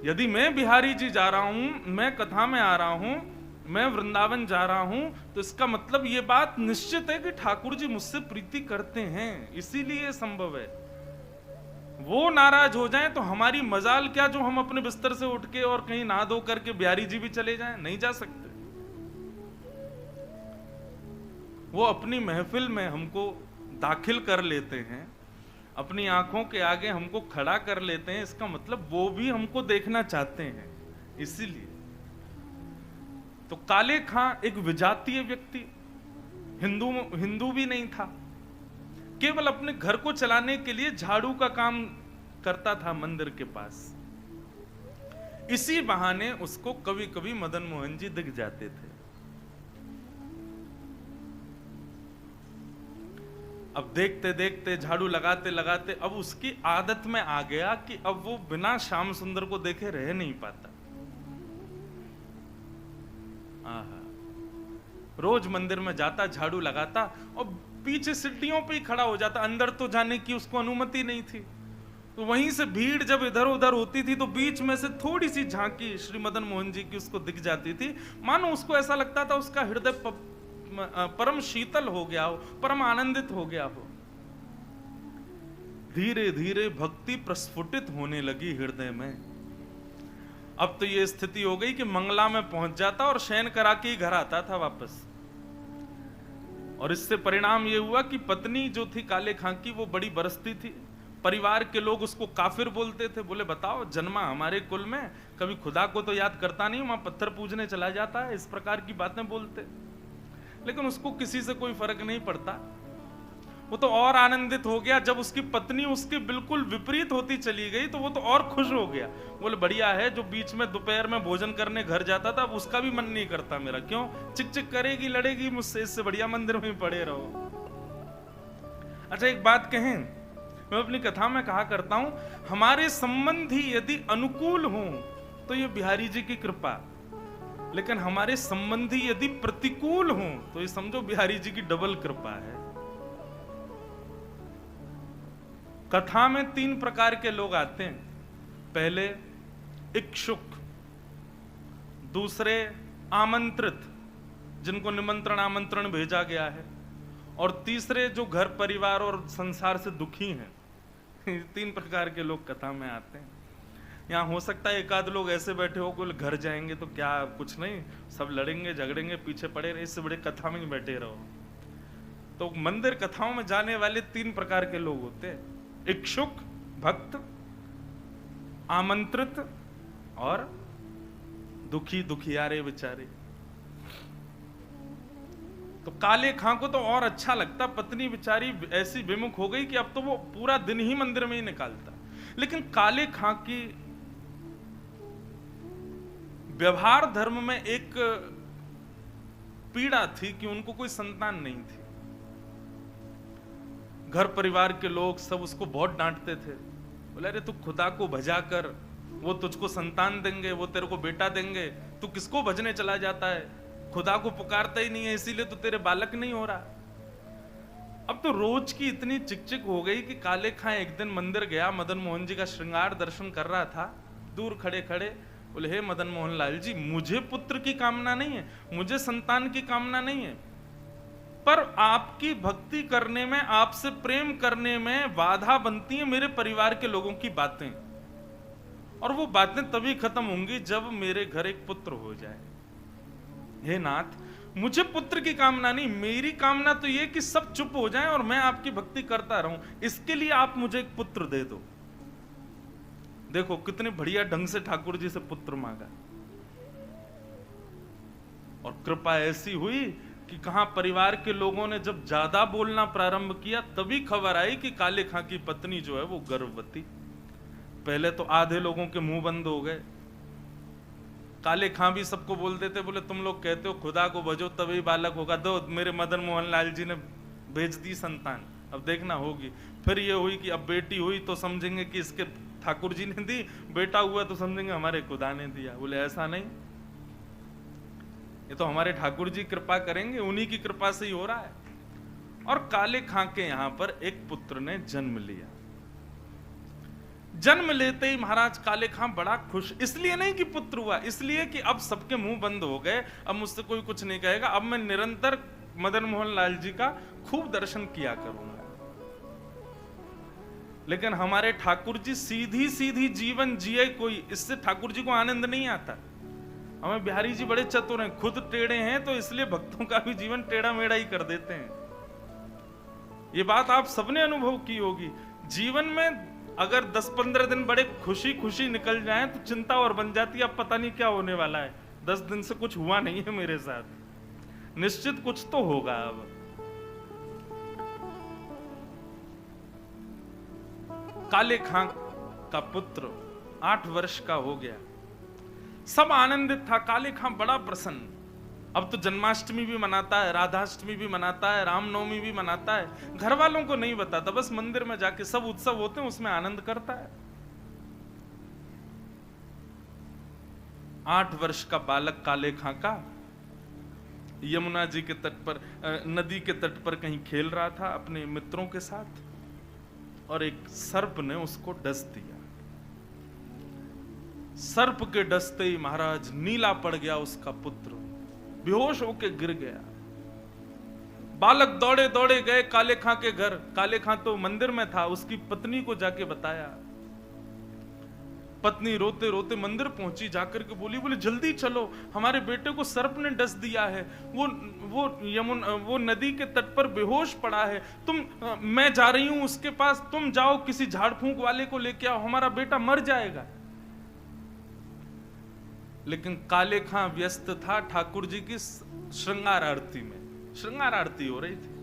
यदि मैं बिहारी जी जा रहा हूं, मैं कथा में आ रहा हूं, मैं वृंदावन जा रहा हूं, तो इसका मतलब ये बात निश्चित है कि ठाकुर जी मुझसे प्रीति करते हैं, इसीलिए संभव है। वो नाराज हो जाएं तो हमारी मजाल क्या जो हम अपने बिस्तर से उठ के और कहीं नहा धो करके बिहारी जी भी चले जाएं? नहीं जा सकते। वो अपनी महफिल में हमको दाखिल कर लेते हैं, अपनी आंखों के आगे हमको खड़ा कर लेते हैं, इसका मतलब वो भी हमको देखना चाहते हैं, इसीलिए। तो काले खां एक विजातीय व्यक्ति, हिंदू भी नहीं था, केवल अपने घर को चलाने के लिए झाड़ू का काम करता था मंदिर के पास। इसी बहाने उसको कभी कभी मदन मोहन जी दिख जाते थे। अब देखते देखते, झाड़ू लगाते लगाते, अब उसकी आदत में आ गया कि अब वो बिना श्याम सुंदर को देखे रह नहीं पाता। आहा, रोज मंदिर में जाता, झाड़ू लगाता और पीछे सीढ़ियों पे ही खड़ा हो जाता। अंदर तो जाने की उसको अनुमति नहीं थी, तो वहीं से भीड़ जब इधर उधर होती थी तो बीच में से थोड़ी सी झांकी श्री मदन मोहन जी की उसको दिख जाती थी। मानो उसको ऐसा लगता था उसका हृदय परम शीतल हो गया हो, परम आनंदित हो गया हो। धीरे धीरे भक्ति प्रस्फुटित होने लगी हृदय में। अब तो ये स्थिति हो गई कि मंगला में पहुंच जाता और शयन करा के ही घर आता था वापस। और इससे परिणाम ये हुआ कि पत्नी जो थी काले खां की, वो बड़ी बरसती थी। परिवार के लोग उसको काफिर बोलते थे। बोले बताओ, जन्मा हमारे कुल में, कभी खुदा को तो याद करता नहीं, वहां पत्थर पूजने चला जाता है, इस प्रकार की बातें बोलते। लेकिन उसको किसी से कोई फर्क नहीं पड़ता। वो तो और आनंदित हो गया जब उसकी पत्नी उसके बिल्कुल विपरीत होती चली गई, तो वो तो और खुश हो गया। बोले बढ़िया है, जो बीच में दोपहर में भोजन करने घर जाता था, अब उसका भी मन नहीं करता मेरा। क्यों? चिक चिक करेगी, लड़ेगी मुझसे, इससे बढ़िया मंदिर में ही पड़े रहो। अच्छा, एक बात कहें, मैं अपनी कथा में कहा करता हूं, हमारे संबंधी यदि अनुकूल हों तो ये बिहारी जी की कृपा, लेकिन हमारे संबंधी यदि प्रतिकूल हों तो ये समझो बिहारी जी की डबल कृपा है। कथा में 3 प्रकार के लोग आते हैं। पहले इच्छुक, दूसरे आमंत्रित, जिनको निमंत्रण आमंत्रण भेजा गया है, और तीसरे जो घर परिवार और संसार से दुखी हैं। 3 प्रकार के लोग कथा में आते हैं। यहाँ हो सकता है एक आध लोग ऐसे बैठे हो कि घर जाएंगे तो क्या, कुछ नहीं, सब लड़ेंगे झगड़ेंगे, पीछे पड़े रहे, इससे बड़े कथा में ही बैठे रहो। तो मंदिर कथाओं में जाने वाले 3 प्रकार के लोग होते हैं, इच्छुक, भक्त, आमंत्रित और दुखी, दुखियारे बेचारे। तो काले खां को तो और अच्छा लगता, पत्नी बेचारी ऐसी विमुख हो गई कि अब तो वो पूरा दिन ही मंदिर में ही निकालता। लेकिन काले खां की व्यवहार धर्म में एक पीड़ा थी कि उनको कोई संतान नहीं थी। घर परिवार के लोग सब उसको बहुत डांटते थे। बोले अरे तू खुदा को भजा कर, वो तुझको संतान देंगे, वो तेरे को बेटा देंगे, तू किसको भजने चला जाता है, खुदा को पुकारता ही नहीं है, इसीलिए तो तेरे बालक नहीं हो रहा। अब तो रोज की इतनी चिकचिक हो गई कि काले खां एक दिन मंदिर गया, मदन मोहन जी का श्रृंगार दर्शन कर रहा था, दूर खड़े खड़े बोले हे मदन मोहन लाल जी, मुझे पुत्र की कामना नहीं है, मुझे संतान की कामना नहीं है, पर आपकी भक्ति करने में, आपसे प्रेम करने में बाधा बनती है मेरे परिवार के लोगों की बातें, और वो बातें तभी खत्म होंगी जब मेरे घर एक पुत्र हो जाए। हे नाथ, मुझे पुत्र की कामना नहीं, मेरी कामना तो ये कि सब चुप हो जाएं और मैं आपकी भक्ति करता रहूं, इसके लिए आप मुझे एक पुत्र दे दो। देखो कितने बढ़िया ढंग से ठाकुर जी से पुत्र मांगा, और कृपा ऐसी हुई कि कहां परिवार के लोगों ने जब ज्यादा बोलना प्रारंभ किया, तभी खबर आई कि काले खां की पत्नी जो है वो गर्भवती। पहले तो आधे लोगों के मुंह बंद हो गए। काले खां भी सबको बोल देते, बोले तुम लोग कहते हो खुदा को भजो तभी बालक होगा, दो मेरे मदन मोहन लाल जी ने भेज दी संतान, अब देखना होगी। फिर ये हुई कि अब बेटी हुई तो समझेंगे कि इसके ठाकुर जी ने दी, बेटा हुआ तो समझेंगे हमारे खुदा ने दिया। बोले ऐसा नहीं, ये तो हमारे ठाकुर जी कृपा करेंगे, उन्हीं की कृपा से ही हो रहा है। और काले खां के यहां पर एक पुत्र ने जन्म लिया। जन्म लेते ही महाराज काले खां बड़ा खुश, इसलिए नहीं कि पुत्र हुआ, इसलिए कि अब सबके मुंह बंद हो गए, अब मुझसे कोई कुछ नहीं कहेगा, अब मैं निरंतर मदन मोहन लाल जी का खूब दर्शन किया करूंगा। लेकिन हमारे ठाकुर जी सीधी सीधी जीवन जिए कोई, इससे ठाकुर जी को आनंद नहीं आता। हमें बिहारी जी बड़े चतुर हैं, खुद टेढ़े हैं तो इसलिए भक्तों का भी जीवन टेढ़ा मेढ़ा ही कर देते हैं। ये बात आप सबने अनुभव की होगी। जीवन में अगर 10-15 दिन बड़े खुशी खुशी निकल जाएं तो चिंता और बन जाती है, अब पता नहीं क्या होने वाला है, 10 दिन से कुछ हुआ नहीं है मेरे साथ, निश्चित कुछ तो होगा। अब काले खां का पुत्र 8 वर्ष का हो गया, सब आनंदित था, काले खां बड़ा प्रसन्न। अब तो जन्माष्टमी भी मनाता है, राधाष्टमी भी मनाता है, रामनवमी भी मनाता है, घर वालों को नहीं बताता, बस मंदिर में जाके सब उत्सव होते हैं उसमें आनंद करता है। 8 वर्ष का बालक काले खां का यमुना जी के तट पर, नदी के तट पर कहीं खेल रहा था अपने मित्रों के साथ, और एक सर्प ने उसको डस दिया। सर्प के डसते ही महाराज नीला पड़ गया उसका पुत्र, बेहोश होके गिर गया। बालक दौड़े दौड़े गए काले खां के घर, काले खां तो मंदिर में था, उसकी पत्नी को जाके बताया। पत्नी रोते रोते मंदिर पहुंची, जाकर के बोली जल्दी चलो, हमारे बेटे को सर्प ने डस दिया है, वो नदी के तट पर बेहोश पड़ा है, मैं जा रही हूं उसके पास, तुम जाओ किसी झाड़ फूंक वाले को लेके आओ, हमारा बेटा मर जाएगा। लेकिन काले खां व्यस्त था ठाकुर जी की श्रृंगार आरती में, श्रृंगार आरती हो रही थी।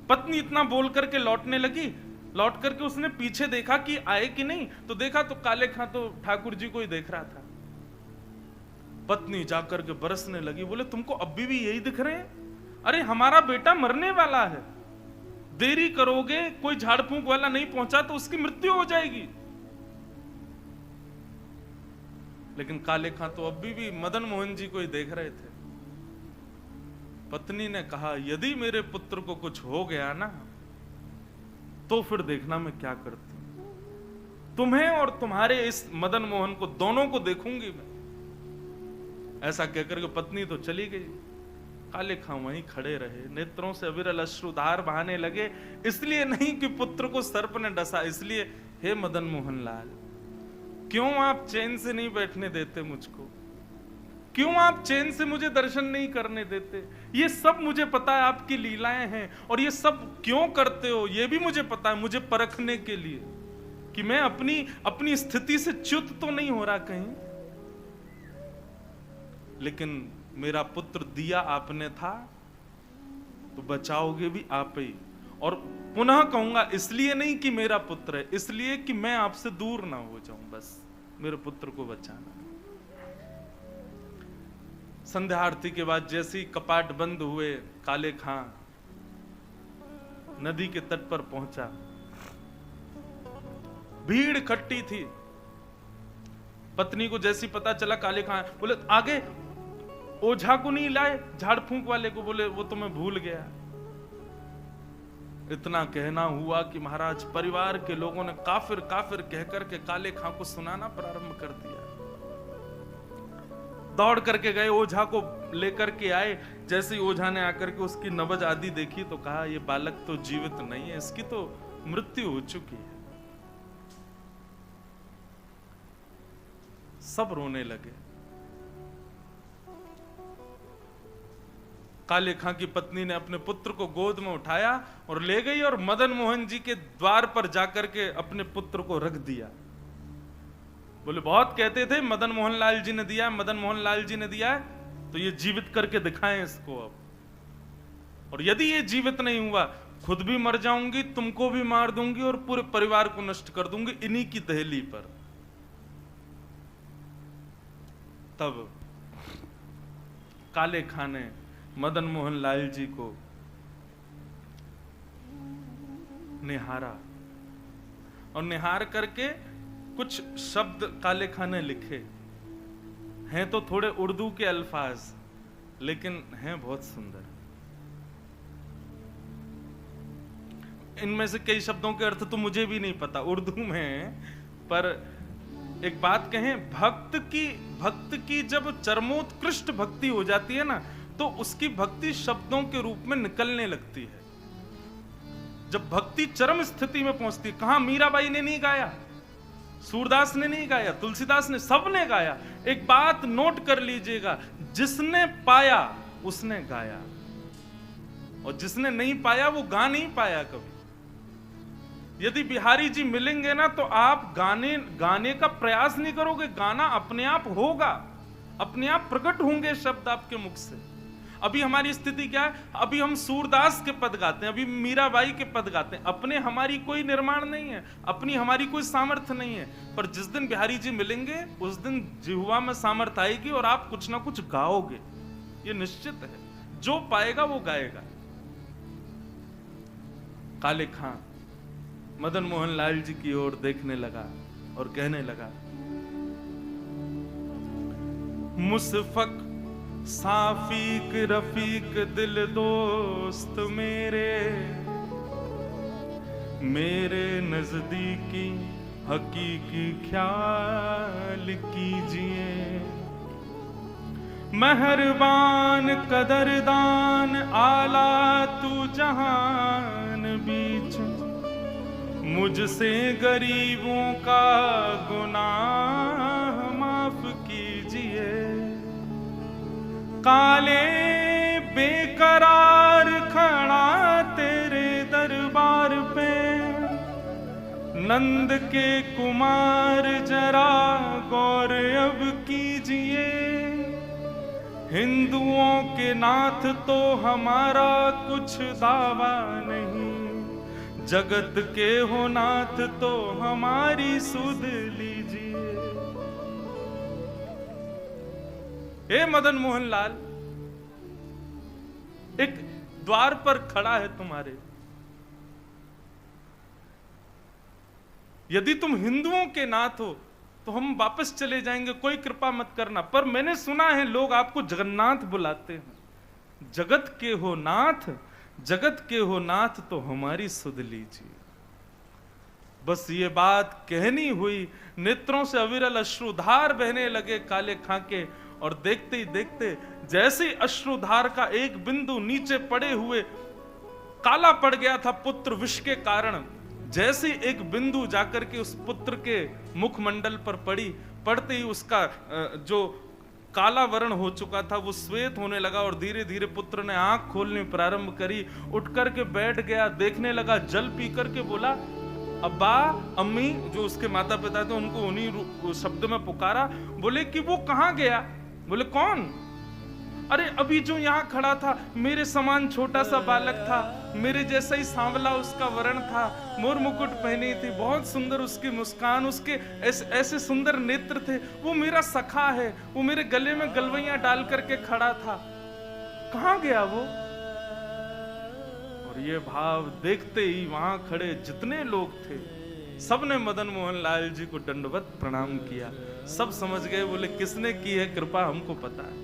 पत्नी इतना बोल करके लौटने लगी, लौट करके उसने पीछे देखा कि आए कि नहीं, तो देखा तो काले खां तो ठाकुर जी को ही देख रहा था। पत्नी जाकर के बरसने लगी, बोले तुमको अभी भी यही दिख रहे हैं? अरे हमारा बेटा मरने वाला है, देरी करोगे, कोई झाड़ फूंक वाला नहीं पहुंचा तो उसकी मृत्यु हो जाएगी। लेकिन काले खां तो अभी भी मदन मोहन जी को ही देख रहे थे। पत्नी ने कहा यदि मेरे पुत्र को कुछ हो गया ना तो फिर देखना मैं क्या करती हूं, तुम्हें और तुम्हारे इस मदन मोहन को दोनों को देखूंगी मैं। ऐसा कहकर के पत्नी तो चली गई, काले खां वहीं खड़े रहे, नेत्रों से अविरल अश्रुधार बहाने लगे, इसलिए नहीं कि पुत्र को सर्प ने डसा, इसलिए हे मदन मोहन लाल, क्यों आप चैन से नहीं बैठने देते मुझको, क्यों आप चैन से मुझे दर्शन नहीं करने देते? ये सब मुझे पता है आपकी लीलाएं हैं, और ये सब क्यों करते हो ये भी मुझे पता है, मुझे परखने के लिए कि मैं अपनी स्थिति से च्युत तो नहीं हो रहा कहीं। लेकिन मेरा पुत्र दिया आपने था तो बचाओगे भी आप ही, और पुनः कहूंगा इसलिए नहीं कि मेरा पुत्र है, इसलिए कि मैं आपसे दूर ना हो जाऊं, बस मेरे पुत्र को बचाना। संध्या आरती के बाद जैसे ही कपाट बंद हुए, काले खां नदी के तट पर पहुंचा, भीड़ इकट्ठी थी। पत्नी को जैसी पता चला, काले खां बोले आगे ओझा को नहीं लाए, झाड़ फूंक वाले को, बोले वो तो मैं भूल गया। इतना कहना हुआ कि महाराज परिवार के लोगों ने काफिर काफिर कहकर के काले खां को सुनाना प्रारंभ कर दिया। दौड़ करके गए, ओझा को लेकर के आए। जैसे ही ओझा ने आकर के उसकी नब्ज आदि देखी तो कहा ये बालक तो जीवित नहीं है, इसकी तो मृत्यु हो चुकी है। सब रोने लगे। काले खां की पत्नी ने अपने पुत्र को गोद में उठाया और ले गई और मदन मोहन जी के द्वार पर जाकर के अपने पुत्र को रख दिया। बोले बहुत कहते थे मदन मोहन लाल जी ने दिया, मदन मोहन लाल जी ने दिया है, तो ये जीवित करके दिखाएं इसको अब, और यदि ये जीवित नहीं हुआ खुद भी मर जाऊंगी, तुमको भी मार दूंगी और पूरे परिवार को नष्ट कर दूंगी इन्हीं की दहली पर। तब काले खां ने मदन मोहन लाल जी को निहारा और निहार करके कुछ शब्द काले खां ने लिखे हैं, तो थोड़े उर्दू के अल्फाज, लेकिन हैं बहुत सुंदर। इनमें से कई शब्दों के अर्थ तो मुझे भी नहीं पता, उर्दू में है। पर एक बात कहें, भक्त की जब चरमोत्कृष्ट भक्ति हो जाती है ना, तो उसकी भक्ति शब्दों के रूप में निकलने लगती है। जब भक्ति चरम स्थिति में पहुंचती है, कहां मीराबाई ने नहीं गाया, सूरदास ने नहीं गाया, तुलसीदास ने, सबने गाया। एक बात नोट कर लीजिएगा, जिसने पाया उसने गाया, और जिसने नहीं पाया वो गा नहीं पाया कभी। यदि बिहारी जी मिलेंगे ना, तो आप गाने का प्रयास नहीं करोगे, गाना अपने आप होगा, अपने आप प्रकट होंगे शब्द आपके मुख से। अभी हमारी स्थिति क्या है, अभी हम सूरदास के पद गाते हैं, अभी मीराबाई के पद गाते हैं, अपने हमारी कोई निर्माण नहीं है, अपनी हमारी कोई सामर्थ्य नहीं है। पर जिस दिन बिहारी जी मिलेंगे, उस दिन जिह्वा में सामर्थ्य आएगी और आप कुछ ना कुछ गाओगे, ये निश्चित है। जो पाएगा वो गाएगा। काले खां मदन मोहन लाल जी की ओर देखने लगा और कहने लगा, मुसफक साफीक रफीक दिल दोस्त मेरे नजदीकी हकीकी ख्याल कीजिए। मेहरबान कदरदान आला तू जहान बीच, मुझसे गरीबों का गुनाह माफ कीजिए। काले बेकरार खड़ा तेरे दरबार पे, नंद के कुमार जरा गौर अब कीजिए। हिंदुओं के नाथ तो हमारा कुछ दावा नहीं, जगत के हो नाथ तो हमारी सुध लीजिए। हे मदन मोहन लाल, एक द्वार पर खड़ा है तुम्हारे, यदि तुम हिंदुओं के नाथ हो तो हम वापस चले जाएंगे, कोई कृपा मत करना। पर मैंने सुना है लोग आपको जगन्नाथ बुलाते हैं, जगत के हो नाथ, जगत के हो नाथ तो हमारी सुध लीजिए। बस ये बात कहनी हुई, नेत्रों से अविरल अश्रुधार बहने लगे काले खां के, और देखते ही देखते जैसे अश्रुधार का एक बिंदु नीचे पड़े हुए काला पड़ गया था पुत्र विष के कारण, जैसे एक बिंदु जाकर के उस पुत्र के मुखमंडल पर पड़ी, पड़ते ही उसका जो काला वर्ण हो चुका था वो श्वेत होने लगा, और धीरे धीरे पुत्र ने आंख खोलनी प्रारंभ करी, उठ करके बैठ गया, देखने लगा, जल पी करके बोला, अब्बा अम्मी, जो उसके माता पिता थे उनको उन्हीं शब्द में पुकारा। बोले कि वो कहाँ गया? बोले कौन? अरे अभी जो यहाँ खड़ा था, मेरे समान छोटा सा बालक था, मेरे जैसा ही सांवला उसका वर्ण था, मोर मुकुट पहनी थी, बहुत सुंदर उसकी मुस्कान, उसके ऐसे सुंदर नेत्र थे, वो मेरा सखा है, वो मेरे गले में गलवैयां डाल करके खड़ा था, कहाँ गया वो? और ये भाव देखते ही वहां खड़े जितने लोग थे सबने मदन मोहन लाल जी को दंडवत प्रणाम किया। सब समझ गए, बोले किसने की है कृपा हमको पता है।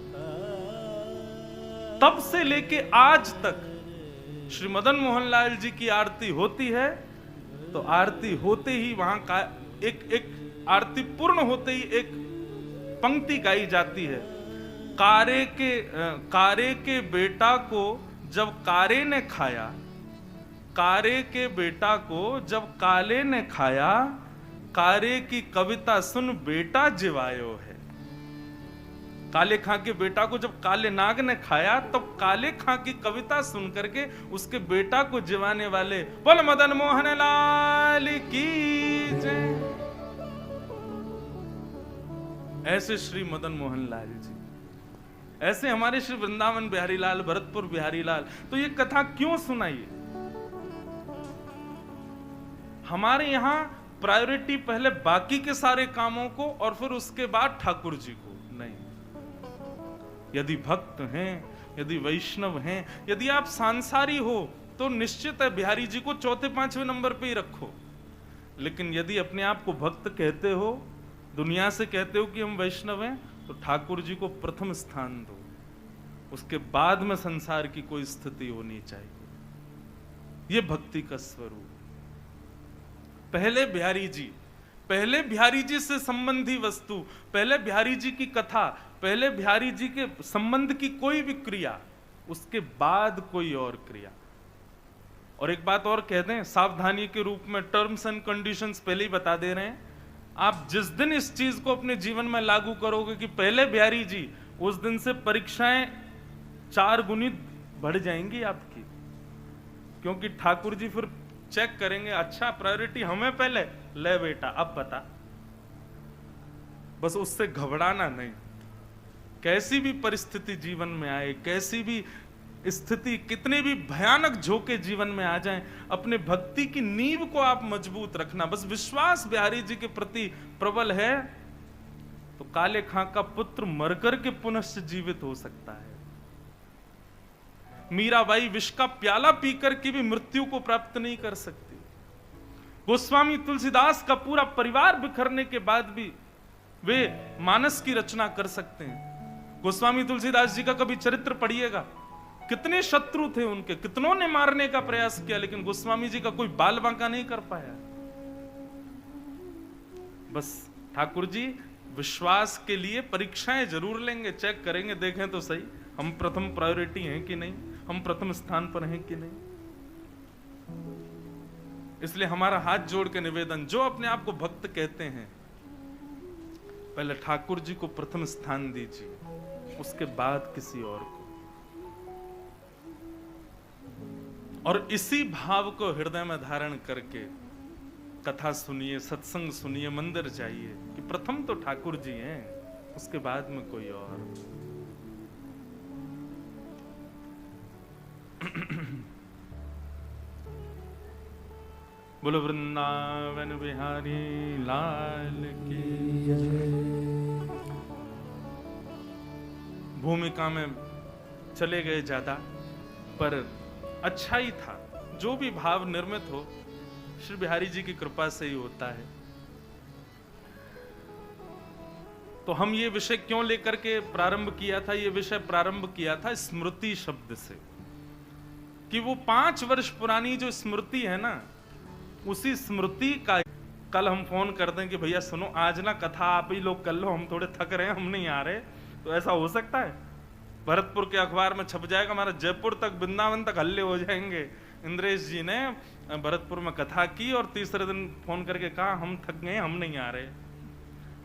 तब से लेके आज तक श्री मदन मोहन लाल जी की आरती होती है तो आरती होते ही वहां का एक आरती पूर्ण होते ही एक पंक्ति गाई जाती है, कारे के बेटा को जब कारे ने खाया, कारे के बेटा को जब काले ने खाया, कारे की कविता सुन बेटा जिवायो है। काले खां के बेटा को जब काले नाग ने खाया तब काले खां की कविता सुन करके उसके बेटा को जिवाने वाले बोल मदन मोहन लाल की जय। ऐसे श्री मदन मोहन लाल जी, ऐसे हमारे श्री वृंदावन बिहारी लाल, भरतपुर बिहारी लाल। तो ये कथा क्यों सुनाइए? हमारे यहां प्रायोरिटी पहले बाकी के सारे कामों को और फिर उसके बाद ठाकुर जी को नहीं। यदि भक्त हैं, यदि वैष्णव हैं, यदि आप सांसारी हो तो निश्चित है बिहारी जी को चौथे पांचवें नंबर पे ही रखो। लेकिन यदि अपने आप को भक्त कहते हो, दुनिया से कहते हो कि हम वैष्णव हैं, तो ठाकुर जी को प्रथम स्थान दो, उसके बाद में संसार की कोई स्थिति होनी चाहिए। ये भक्ति का स्वरूप। पहले बिहारी जी से संबंधी वस्तु, पहले बिहारी जी की कथा, पहले बिहारी जी के संबंध की कोई भी क्रिया, उसके बाद कोई और क्रिया। और एक बात और कह दें सावधानी के रूप में, टर्म्स एंड कंडीशंस पहले ही बता दे रहे हैं, आप जिस दिन इस चीज को अपने जीवन में लागू करोगे कि पहले बिहारी जी, उस दिन से परीक्षाएं 4 गुनी बढ़ जाएंगी आपकी। क्योंकि ठाकुर जी फिर चेक करेंगे, अच्छा प्रायोरिटी हमें पहले, ले बेटा अब बता। बस उससे घबराना नहीं। कैसी भी परिस्थिति जीवन में आए, कैसी भी स्थिति, कितने भी भयानक झोंके जीवन में आ जाएं, अपने भक्ति की नींव को आप मजबूत रखना। बस विश्वास बिहारी जी के प्रति प्रबल है तो काले खां का पुत्र मरकर के पुनः जीवित हो सकता है। मीराबाई विष का प्याला पीकर के भी मृत्यु को प्राप्त नहीं कर सकती। गोस्वामी तुलसीदास का पूरा परिवार बिखरने के बाद भी वे मानस की रचना कर सकते हैं। गोस्वामी तुलसीदास जी का कभी चरित्र पढ़िएगा, कितने शत्रु थे उनके, कितनों ने मारने का प्रयास किया, लेकिन गोस्वामी जी का कोई बाल बांका नहीं कर पाया। बस ठाकुर जी विश्वास के लिए परीक्षाएं जरूर लेंगे, चेक करेंगे, देखें तो सही हम प्रथम प्रायोरिटी हैं कि नहीं, हम प्रथम स्थान पर हैं कि नहीं। इसलिए हमारा हाथ जोड़ के निवेदन, जो अपने आप को भक्त कहते हैं, पहले ठाकुर जी को प्रथम स्थान दीजिए, उसके बाद किसी और को। और इसी भाव को हृदय में धारण करके कथा सुनिए, सत्संग सुनिए, मंदिर जाइए कि प्रथम तो ठाकुर जी हैं, उसके बाद में कोई और। बोलो वृंदावन बिहारी लाल की जय। भूमिका में चले गए ज्यादा, पर अच्छा ही था। जो भी भाव निर्मित हो श्री बिहारी जी की कृपा से ही होता है। तो हम ये विषय क्यों लेकर के प्रारंभ किया था? ये विषय प्रारंभ किया था स्मृति शब्द से, कि वो 5 वर्ष पुरानी जो स्मृति है ना, उसी स्मृति का कल हम फोन कर दें कि भैया सुनो आज ना कथा आप ही लोग कर लो, हम थोड़े थक रहे हैं, हम नहीं आ रहे, तो ऐसा हो सकता है? भरतपुर के अखबार में छप जाएगा, हमारा जयपुर तक, वृंदावन तक हल्ले हो जाएंगे। इंद्रेश जी ने भरतपुर में कथा की और तीसरे दिन फोन करके कहा हम थक गए, हम नहीं आ रहे।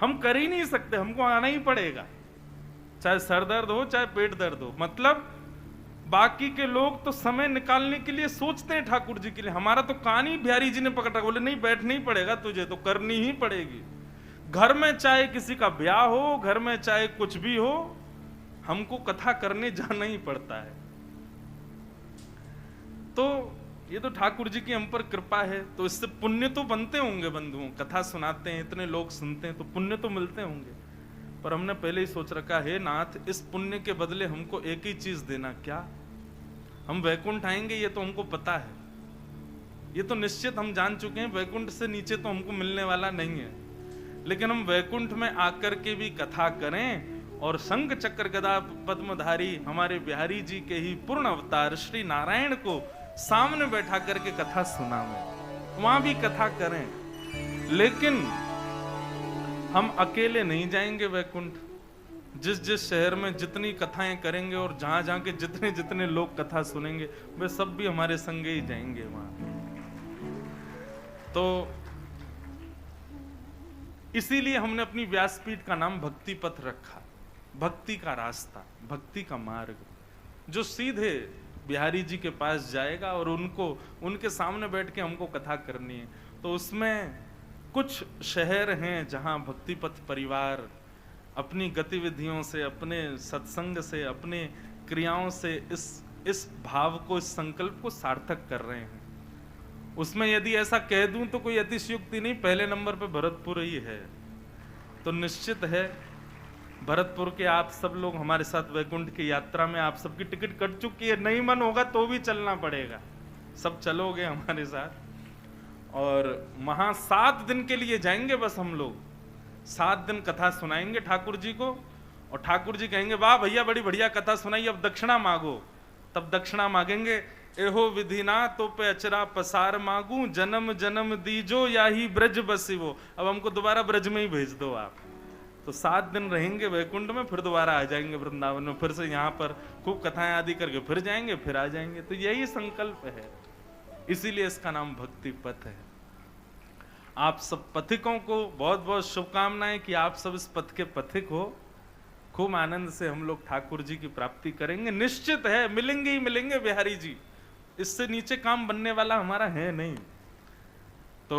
हम कर ही नहीं सकते, हमको आना ही पड़ेगा, चाहे सर दर्द हो चाहे पेट दर्द हो। मतलब बाकी के लोग तो समय निकालने के लिए सोचते हैं ठाकुर जी के लिए, हमारा तो कान ही बिहारी जी ने पकड़ा, बोले नहीं बैठना ही पड़ेगा तुझे, तो करनी ही पड़ेगी। घर में चाहे किसी का ब्याह हो, घर में चाहे कुछ भी हो, हमको कथा करने जाना ही पड़ता है। तो ये तो ठाकुर जी की हम पर कृपा है, तो इससे पुण्य तो बनते होंगे बंधुओं, कथा सुनाते हैं, इतने लोग सुनते हैं, तो पुण्य तो मिलते होंगे। पर हमने पहले ही सोच रखा है नाथ, इस पुण्य के बदले हमको एक ही चीज देना, क्या? हम वैकुंठ आएंगे ये तो हमको पता है, ये तो निश्चित हम जान चुके हैं, वैकुंठ से नीचे तो हमको मिलने वाला नहीं है। लेकिन हम वैकुंठ में आकर के भी कथा करें और शंख चक्र गदा पद्मधारी हमारे बिहारी जी के ही पूर्ण अवतार श्री नारायण को सामने बैठा करके कथा सुनावें, वहां भी कथा करें। लेकिन हम अकेले नहीं जाएंगे वैकुंठ। जिस जिस शहर में जितनी कथाएं करेंगे और जहां जहां के जितने जितने लोग कथा सुनेंगे, वे सब भी हमारे संगे ही जाएंगे वहां। तो इसीलिए हमने अपनी व्यासपीठ का नाम भक्ति पथ रखा, भक्ति का रास्ता, भक्ति का मार्ग, जो सीधे बिहारी जी के पास जाएगा और उनको उनके सामने बैठ के हमको कथा करनी है। तो उसमें कुछ शहर हैं जहां भक्ति पथ परिवार अपनी गतिविधियों से, अपने सत्संग से, अपने क्रियाओं से इस भाव को, इस संकल्प को सार्थक कर रहे हैं। उसमें यदि ऐसा कह दूं तो कोई अतिशयोक्ति नहीं, पहले नंबर पे भरतपुर ही है। तो निश्चित है भरतपुर के आप सब लोग हमारे साथ वैकुंठ की यात्रा में, आप सबकी टिकट कट चुकी है, नहीं मन होगा तो भी चलना पड़ेगा, सब चलोगे हमारे साथ। और वहां 7 दिन के लिए जाएंगे बस हम लोग, 7 दिन कथा सुनाएंगे ठाकुर जी को, और ठाकुर जी कहेंगे वाह भैया बड़ी बढ़िया कथा सुनाई, अब दक्षिणा मांगो। तब दक्षिणा मांगेंगे एहो विधिना तो पे अचरा पसार मांगू, जन्म जन्म दीजो या ही ब्रज बसिवो। अब हमको दोबारा ब्रज में ही भेज दो आप। तो 7 दिन रहेंगे वैकुंठ में, फिर दोबारा आ जाएंगे वृंदावन में, फिर से यहाँ पर खूब कथाएं आदि करके फिर जाएंगे, फिर आ जाएंगे। तो यही संकल्प है, इसीलिए इसका नाम भक्ति पथ है। आप सब पथिकों को बहुत बहुत शुभकामनाएं कि आप सब इस पथ के पथिक हो। खूब आनंद से हम लोग ठाकुर जी की प्राप्ति करेंगे, निश्चित है मिलेंगे ही मिलेंगे बिहारी जी। इससे नीचे काम बनने वाला हमारा है नहीं, तो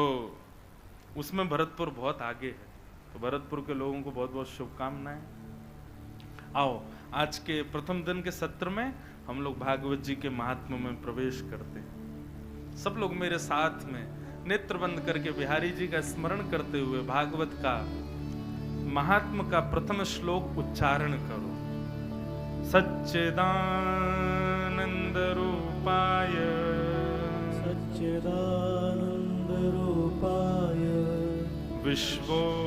उसमें भरतपुर बहुत आगे है। तो भरतपुर के लोगों को बहुत बहुत शुभकामनाएं। आओ आज के प्रथम दिन के सत्र में हम लोग भागवत जी के महात्म्य में प्रवेश करते हैं। सब लोग मेरे साथ में नेत्र बंद करके बिहारी जी का स्मरण करते हुए भागवत का महात्म्य का प्रथम श्लोक उच्चारण करो। सच्चिदानंद रूपाय सच्चिदानंद रूपाय विश्वोत्पत्त्यादि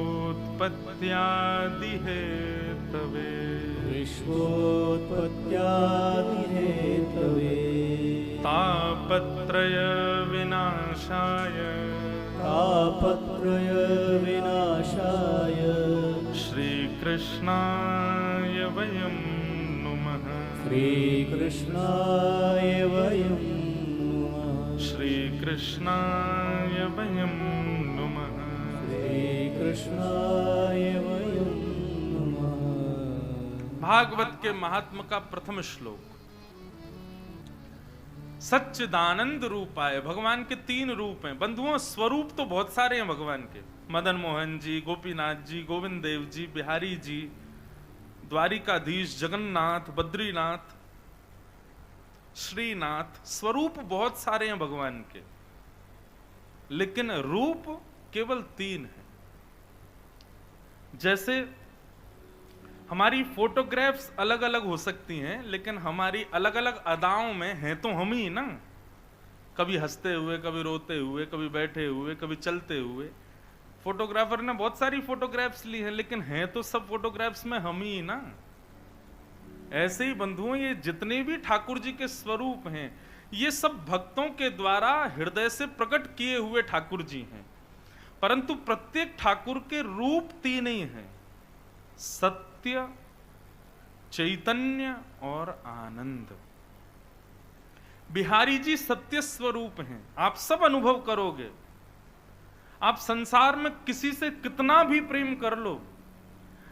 हेतवे विश्वोत्पत्त्यादि हेतवे तापत्रय विनाशाय तापत्रय विनाशाय श्री कृष्णाय वयं नुमः श्री कृष्णाय वयं नुमः श्री कृष्णाय वयं नुमः श्री कृष्णाय वयं नुमः। भागवत के महात्म का प्रथम श्लोक। सच्चिदानंद रूपाय, भगवान के 3 रूप हैं। बंधुओं स्वरूप तो बहुत सारे हैं भगवान के, मदन मोहन जी, गोपीनाथ जी, गोविंद देव जी, बिहारी जी, द्वारिकाधीश, जगन्नाथ, बद्रीनाथ, श्रीनाथ। स्वरूप बहुत सारे हैं भगवान के, लेकिन रूप केवल 3 है। जैसे हमारी फोटोग्राफ्स अलग अलग हो सकती हैं, लेकिन हमारी अलग अलग अदाओं में हैं तो हम ही ना। कभी हंसते हुए, कभी रोते हुए, कभी बैठे हुए, कभी चलते हुए। फोटोग्राफर ने बहुत सारी फोटोग्राफ्स ली हैं, लेकिन हैं तो सब फोटोग्राफ्स में हम ही ना। ऐसे ही बंधुओं, ये जितने भी ठाकुर जी के स्वरूप हैं, ये सब भक्तों के द्वारा हृदय से प्रकट किए हुए ठाकुर जी हैं। परंतु प्रत्येक ठाकुर के रूप 3 ही हैं, सत्य, चैतन्य और आनंद। बिहारी जी सत्य स्वरूप हैं, आप सब अनुभव करोगे। आप संसार में किसी से कितना भी प्रेम कर लो,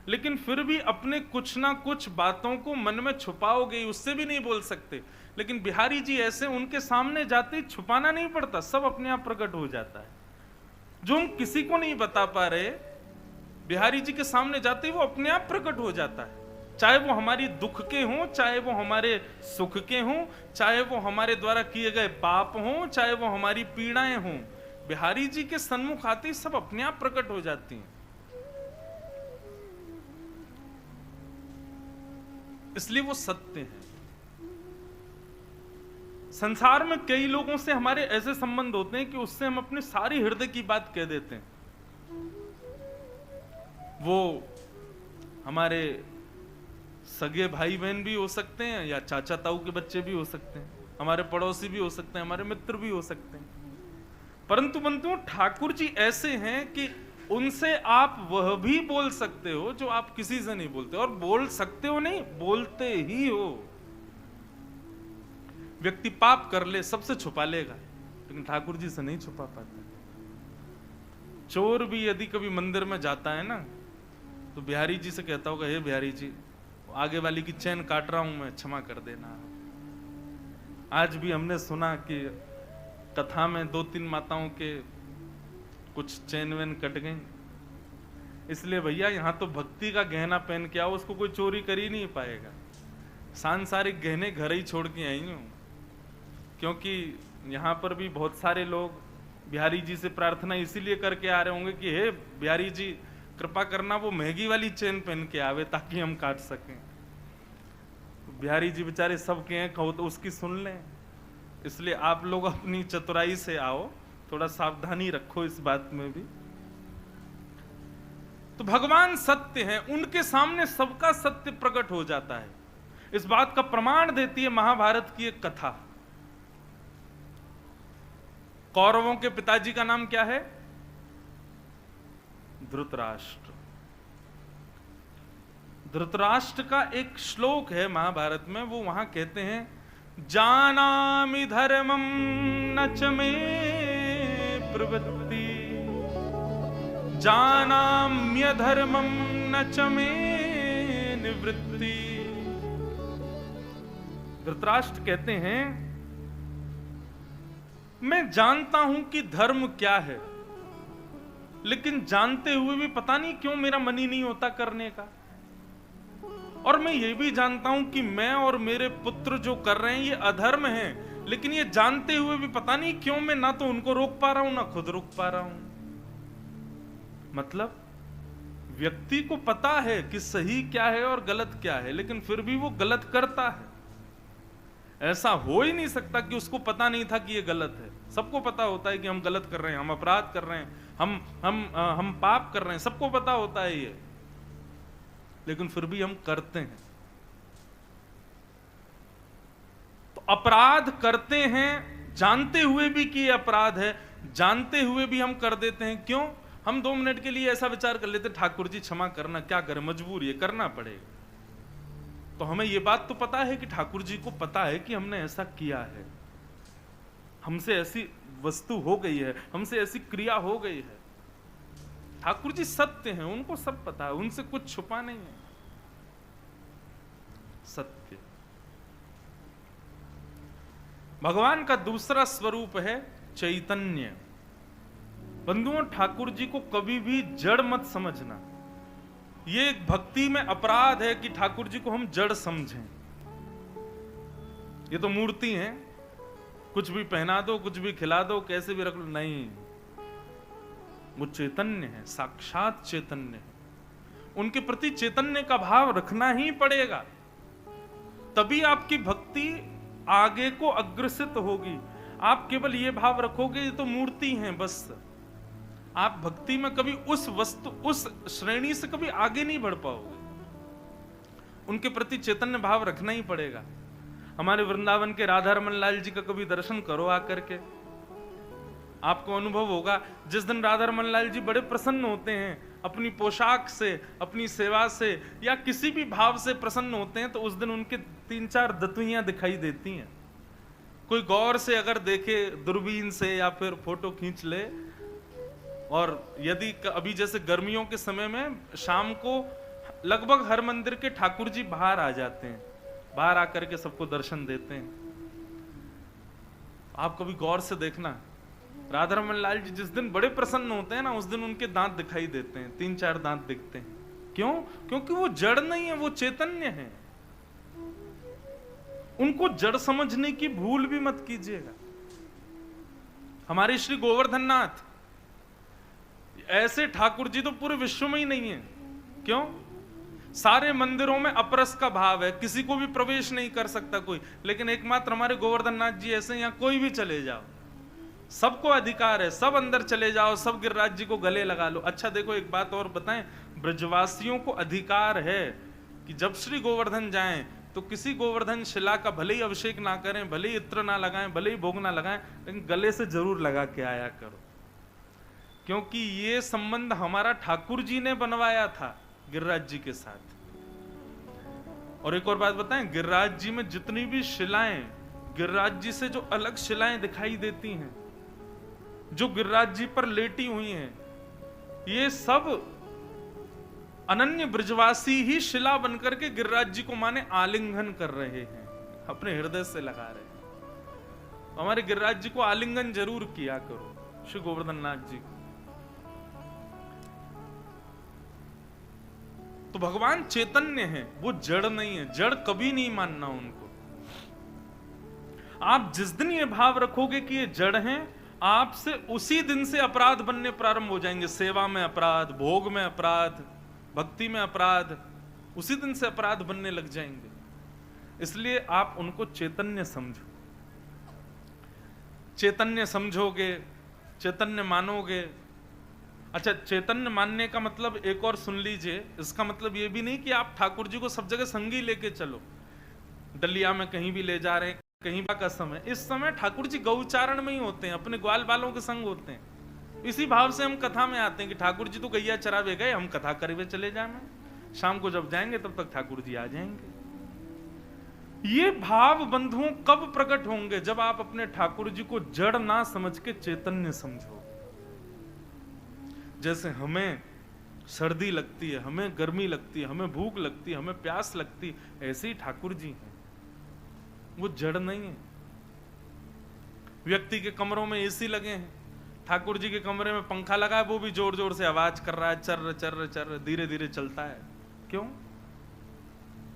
लेकिन फिर भी अपने कुछ ना कुछ बातों को मन में छुपाओगे, उससे भी नहीं बोल सकते। लेकिन बिहारी जी ऐसे, उनके सामने जाते ही छुपाना नहीं पड़ता, सब अपने आप प्रकट हो जाता है। जो हम किसी को नहीं बता पा रहे, बिहारी जी के सामने जाते ही वो अपने आप प्रकट हो जाता है। चाहे वो हमारी दुख के हों, चाहे वो हमारे सुख के हों, चाहे वो हमारे द्वारा किए गए पाप हों, चाहे वो हमारी पीड़ाएं हों, बिहारी जी के सन्मुख आते ही सब अपने आप प्रकट हो जाती हैं। इसलिए वो सत्य है। संसार में कई लोगों से हमारे ऐसे संबंध होते हैं कि उससे हम अपनी सारी हृदय की बात कह देते हैं। वो हमारे सगे भाई बहन भी हो सकते हैं, या चाचा ताऊ के बच्चे भी हो सकते हैं, हमारे पड़ोसी भी हो सकते हैं, हमारे मित्र भी हो सकते हैं। परंतु बंधुओं, ठाकुर जी ऐसे हैं कि उनसे आप वह भी बोल सकते हो जो आप किसी से नहीं बोलते। और बोल सकते हो नहीं, बोलते ही हो। व्यक्ति पाप कर ले, सबसे छुपा लेगा, लेकिन ठाकुर जी से नहीं छुपा पाता। चोर भी यदि कभी मंदिर में जाता है ना, तो बिहारी जी से कहता होगा, हे बिहारी जी, आगे वाली की चैन काट रहा हूं मैं, क्षमा कर देना। आज भी हमने सुना कि कथा में 2-3 माताओं के कुछ चैन वैन कट गई। इसलिए भैया, यहां तो भक्ति का गहना पहन के आओ, उसको कोई चोरी कर ही नहीं पाएगा। सांसारिक गहने घर ही छोड़ के आई हूं, क्योंकि यहां पर भी बहुत सारे लोग बिहारी जी से प्रार्थना इसीलिए करके आ रहे होंगे कि हे बिहारी जी, कृपा करना वो महंगी वाली चेन पहन के आवे ताकि हम काट सकें। बिहारी जी बेचारे सबके हैं, कहो तो उसकी सुन लें। इसलिए आप लोग अपनी चतुराई से आओ, थोड़ा सावधानी रखो इस बात में भी। तो भगवान सत्य हैं, उनके सामने सबका सत्य प्रकट हो जाता है। इस बात का प्रमाण देती है महाभारत की एक कथा। कौरवों के पिताजी का नाम क्या है? धृतराष्ट्र। धृतराष्ट्र का एक श्लोक है महाभारत में, वो वहां कहते हैं, जानामि धर्मं न च मे प्रवृत्ति, जानाम्यधर्मं न च मे निवृत्ति। धृतराष्ट्र कहते हैं, मैं जानता हूं कि धर्म क्या है, लेकिन जानते हुए भी पता नहीं क्यों मेरा मन ही नहीं होता करने का। और मैं ये भी जानता हूं कि मैं और मेरे पुत्र जो कर रहे हैं ये अधर्म है, लेकिन ये जानते हुए भी पता नहीं क्यों मैं ना तो उनको रोक पा रहा हूं ना खुद रोक पा रहा हूं। मतलब व्यक्ति को पता है कि सही क्या है और गलत क्या है, लेकिन फिर भी वो गलत करता है। ऐसा हो ही नहीं सकता कि उसको पता नहीं था कि ये गलत है। सबको पता होता है कि हम गलत कर रहे हैं, हम अपराध कर रहे हैं, हम पाप कर रहे हैं, सबको पता होता है ये, लेकिन फिर भी हम करते हैं। तो अपराध करते हैं जानते हुए भी कि ये अपराध है, जानते हुए भी हम कर देते हैं। क्यों? हम 2 मिनट के लिए ऐसा विचार कर लेते, ठाकुर जी क्षमा करना, क्या करें, मजबूरी है, करना पड़ेगा। तो हमें यह बात तो पता है कि ठाकुर जी को पता है कि हमने ऐसा किया है, हमसे ऐसी वस्तु हो गई है, हमसे ऐसी क्रिया हो गई है। ठाकुर जी सत्य हैं, उनको सब पता है, उनसे कुछ छुपा नहीं है। सत्य। भगवान का दूसरा स्वरूप है चैतन्य। बंधुओं, ठाकुर जी को कभी भी जड़ मत समझना। ये एक भक्ति में अपराध है कि ठाकुर जी को हम जड़ समझें। ये तो मूर्ति है, कुछ भी पहना दो, कुछ भी खिला दो, कैसे भी रख लो, नहीं, वो चैतन्य है, साक्षात चैतन्य है। उनके प्रति चैतन्य का भाव रखना ही पड़ेगा, तभी आपकी भक्ति आगे को अग्रसित होगी। आप केवल ये भाव रखोगे ये तो मूर्ति है बस, आप भक्ति में कभी उस वस्तु, उस श्रेणी से कभी आगे नहीं बढ़ पाओगे। उनके प्रति चैतन्य भाव रखना ही पड़ेगा। हमारे वृंदावन के राधा रमन लाल जी का कभी दर्शन करो आकर के, आपको अनुभव होगा। जिस दिन राधा रमन लाल जी बड़े प्रसन्न होते हैं, अपनी पोशाक से, अपनी सेवा से या किसी भी भाव से प्रसन्न होते हैं, तो उस दिन उनके 3-4 दतुइयां दिखाई देती हैं। कोई गौर से अगर देखे दूरबीन से या फिर फोटो खींच ले, और यदि अभी जैसे गर्मियों के समय में शाम को लगभग हर मंदिर के ठाकुर जी बाहर आ जाते हैं, बाहर आकर के सबको दर्शन देते हैं। आप कभी गौर से देखना, राधा रमन लाल जी जिस दिन बड़े प्रसन्न होते हैं ना, उस दिन उनके दांत दिखाई देते हैं, 3-4 दांत दिखते हैं। क्यों? क्योंकि वो जड़ नहीं है, वो चैतन्य है। उनको जड़ समझने की भूल भी मत कीजिएगा। हमारे श्री गोवर्धन नाथ, ऐसे ठाकुर जी तो पूरे विश्व में ही नहीं है। क्यों? सारे मंदिरों में अपरस का भाव है, किसी को भी प्रवेश नहीं कर सकता कोई, लेकिन एकमात्र हमारे गोवर्धन नाथ जी ऐसे, यहाँ कोई भी चले जाओ, सबको अधिकार है, सब अंदर चले जाओ, सब गिरिराज जी को गले लगा लो। अच्छा देखो, एक बात और बताएं, ब्रजवासियों को अधिकार है कि जब श्री गोवर्धन जाएं तो किसी गोवर्धन शिला का भले ही अभिषेक ना करें, भले ही इत्र ना लगाएं, भले ही भोग ना लगाएं, लेकिन गले से जरूर लगा के आया करो, क्योंकि ये संबंध हमारा ठाकुर जी ने बनवाया था गिरिराज जी के साथ। और एक और बात बताएं, गिरिराज जी में जितनी भी शिलाएं, गिरिराज जी से जो अलग शिलाएं दिखाई देती हैं, जो गिरिराज जी पर लेटी हुई हैं, ये सब अनन्य ब्रजवासी ही शिला बनकर के गिरिराज जी को माने आलिंगन कर रहे हैं, अपने हृदय से लगा रहे हैं। तो हमारे गिरिराज जी को आलिंगन जरूर किया करो, श्री गोवर्धन नाथ जी को। तो भगवान चैतन्य है, वो जड़ नहीं है, जड़ कभी नहीं मानना उनको। आप जिस दिन ये भाव रखोगे कि ये जड़ हैं, आपसे उसी दिन से अपराध बनने प्रारंभ हो जाएंगे। सेवा में अपराध, भोग में अपराध, भक्ति में अपराध, उसी दिन से अपराध बनने लग जाएंगे। इसलिए आप उनको चैतन्य समझो। चैतन्य समझोगे, चैतन्य मानोगे। अच्छा, चैतन्य मानने का मतलब एक और सुन लीजिए, इसका मतलब ये भी नहीं कि आप ठाकुर जी को सब जगह संगी लेके चलो, डलिया में कहीं भी ले जा रहे हैं, कहीं का समय, इस समय ठाकुर जी गौचारण में ही होते हैं, अपने ग्वाल बालों के संग होते हैं। इसी भाव से हम कथा में आते हैं कि ठाकुर जी तो गैया चरावे गए, हम कथा करे चले जाएं, शाम को जब जाएंगे तब तक ठाकुर जी आ जाएंगे। ये भाव बंधुओं कब प्रकट होंगे? जब आप अपने ठाकुर जी को जड़ ना समझ के चैतन्य समझो। जैसे हमें सर्दी लगती है, हमें गर्मी लगती है, हमें भूख लगती है, हमें प्यास लगती है, ऐसे ही ठाकुर जी हैं, वो जड़ नहीं है। व्यक्ति के कमरों में एसी लगे हैं, ठाकुर जी के कमरे में पंखा लगा है, वो भी जोर जोर से आवाज कर रहा है, चर्र चर्र चर्र, धीरे धीरे चलता है। क्यों?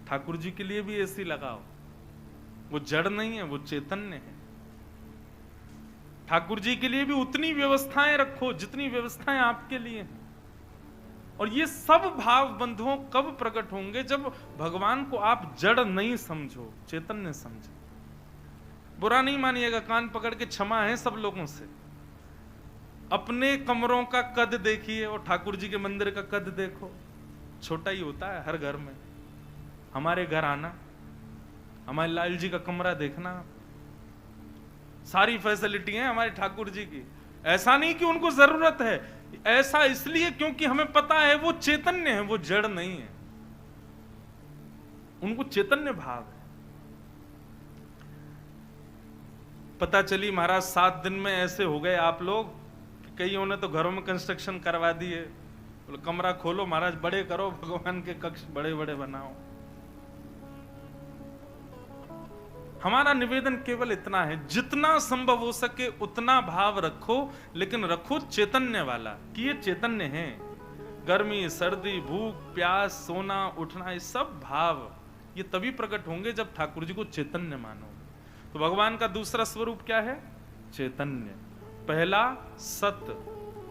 ठाकुर जी के लिए भी एसी लगाओ, वो जड़ नहीं है, वो चैतन्य है। ठाकुर जी के लिए भी उतनी व्यवस्थाएं रखो जितनी व्यवस्थाएं आपके लिए हैं। और ये सब भाव बंधुओं कब प्रकट होंगे? जब भगवान को आप जड़ नहीं समझो, चैतन्य समझो। बुरा नहीं मानिएगा, कान पकड़ के क्षमा है सब लोगों से। अपने कमरों का कद देखिए और ठाकुर जी के मंदिर का कद देखो, छोटा ही होता है हर घर में। हमारे घर आना, हमारे लाल जी का कमरा देखना, सारी फैसिलिटी है हमारे ठाकुर जी की। ऐसा नहीं कि उनको जरूरत है, ऐसा इसलिए क्योंकि हमें पता है वो चैतन्य है, वो जड़ नहीं है, उनको चैतन्य भाव है। पता चली महाराज 7 दिन में ऐसे हो गए आप लोग कि कईयों ने तो घरों में कंस्ट्रक्शन करवा दिए। बोले कमरा खोलो महाराज, बड़े करो, भगवान के कक्ष बड़े बड़े बनाओ। हमारा निवेदन केवल इतना है, जितना संभव हो सके उतना भाव रखो, लेकिन रखो चैतन्य वाला, कि ये चैतन्य है। गर्मी, सर्दी, भूख, प्यास, सोना, उठना, ये सब भाव ये तभी प्रकट होंगे जब ठाकुर जी को चैतन्य मानोगे। तो भगवान का दूसरा स्वरूप क्या है? चैतन्य। पहला सत्य,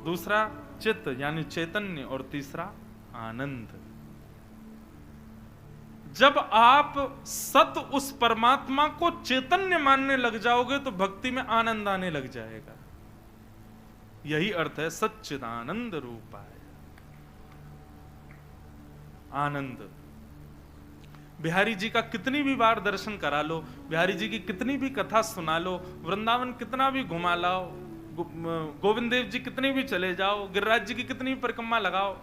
दूसरा चित्त यानी चैतन्य, और तीसरा आनंद। जब आप सत उस परमात्मा को चैतन्य मानने लग जाओगे तो भक्ति में आनंद आने लग जाएगा। यही अर्थ है सच्चिदानंद रूपाय। आनंद। बिहारी जी का कितनी भी बार दर्शन करा लो, बिहारी जी की कितनी भी कथा सुना लो, वृंदावन कितना भी घुमा लाओ, गोविंद देव जी कितने भी चले जाओ, गिरिराज जी की कितनी भी परिक्रमा लगाओ,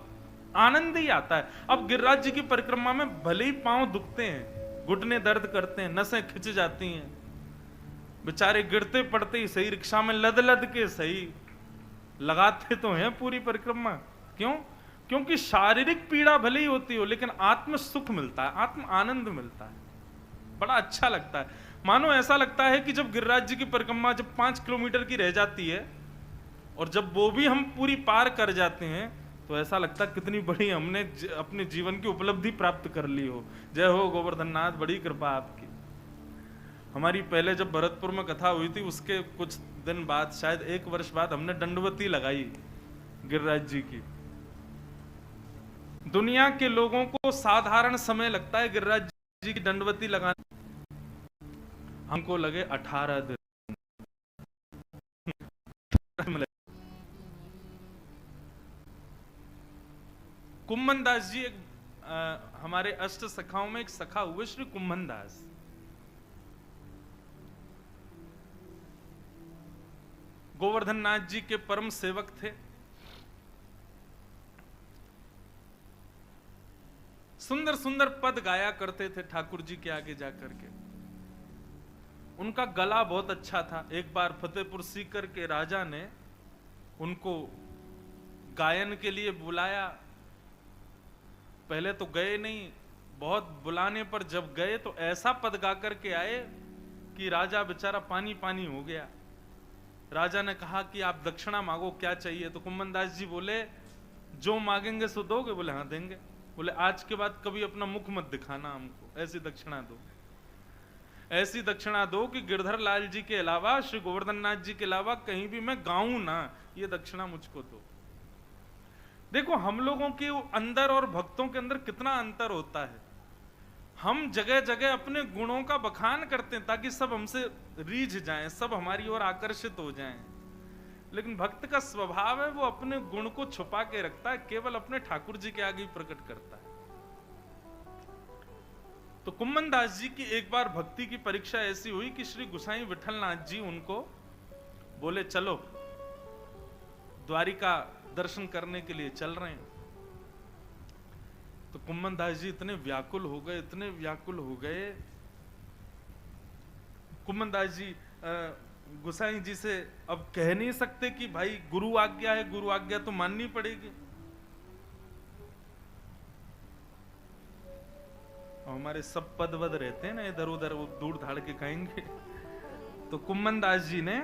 आनंद ही आता है। अब गिरिराज जी की परिक्रमा में भले ही पांव दुखते हैं, घुटने दर्द करते हैं, नसें खिंच जाती हैं, बेचारे गिरते पड़ते ही सही, रिक्शा में लद लद के सही, लगाते तो हैं पूरी परिक्रमा। क्यों? क्योंकि शारीरिक पीड़ा भले ही होती हो, लेकिन आत्म सुख मिलता है, आत्म आनंद मिलता है, बड़ा अच्छा लगता है। मानो ऐसा लगता है कि जब गिरिराज जी की परिक्रमा जब 5 किलोमीटर की रह जाती है और जब वो भी हम पूरी पार कर जाते हैं, तो ऐसा लगता है कितनी बड़ी हमने अपने जीवन की उपलब्धि प्राप्त कर ली हो। जय हो गोवर्धन नाथ, बड़ी कृपा आपकी। हमारी पहले जब भरतपुर में कथा हुई थी, उसके कुछ दिन बाद, शायद 1 वर्ष बाद, हमने दंडवती लगाई गिरिराज जी की। दुनिया के लोगों को साधारण समय लगता है गिरिराज जी की दंडवती लगाने, हमको लगे 18 दिन। कुम्भन दास जी, एक हमारे अष्ट सखाओं में एक सखा हुए श्री कुम्भन दास, गोवर्धन नाथ जी के परम सेवक थे। सुंदर सुंदर पद गाया करते थे ठाकुर जी के आगे जाकर के। उनका गला बहुत अच्छा था। एक बार फतेहपुर सीकर के राजा ने उनको गायन के लिए बुलाया। पहले तो गए नहीं, बहुत बुलाने पर जब गए तो ऐसा पद गा करके आए कि राजा बेचारा पानी पानी हो गया। राजा ने कहा कि आप दक्षिणा मांगो, क्या चाहिए? तो कुम्भन दास जी बोले, जो मांगेंगे सो दोगे? बोले हाँ देंगे। बोले आज के बाद कभी अपना मुख मत दिखाना हमको, ऐसी दक्षिणा दो, ऐसी दक्षिणा दो कि गिरधर लाल जी के अलावा, श्री गोवर्धन नाथ जी के अलावा कहीं भी मैं गाऊं ना, ये दक्षिणा मुझको दो। देखो हम लोगों के अंदर और भक्तों के अंदर कितना अंतर होता है। हम जगह जगह अपने गुणों का बखान करते हैं ताकि सब हमसे रीझ जाएं, सब हमारी ओर आकर्षित हो जाएं। लेकिन भक्त का स्वभाव है वो अपने गुण को छुपा के रखता है, केवल अपने ठाकुर जी के आगे ही प्रकट करता है। तो कुम्मन दास जी की एक बार भक्ति की परीक्षा ऐसी हुई कि श्री गुसाई विठलनाथ जी उनको बोले चलो द्वारिका दर्शन करने के लिए चल रहे हैं। तो कुम्मन दास जी इतने व्याकुल हो गए, इतने व्याकुल हो गए। कुम्मन दास जी गुसाई जी से अब कह नहीं सकते कि भाई गुरु आज्ञा है, गुरु आज्ञा तो माननी पड़ेगी। और हमारे सब पद वद रहते हैं ना इधर उधर, वो दूर धाड़ के कहेंगे। तो कुम्मन दास जी ने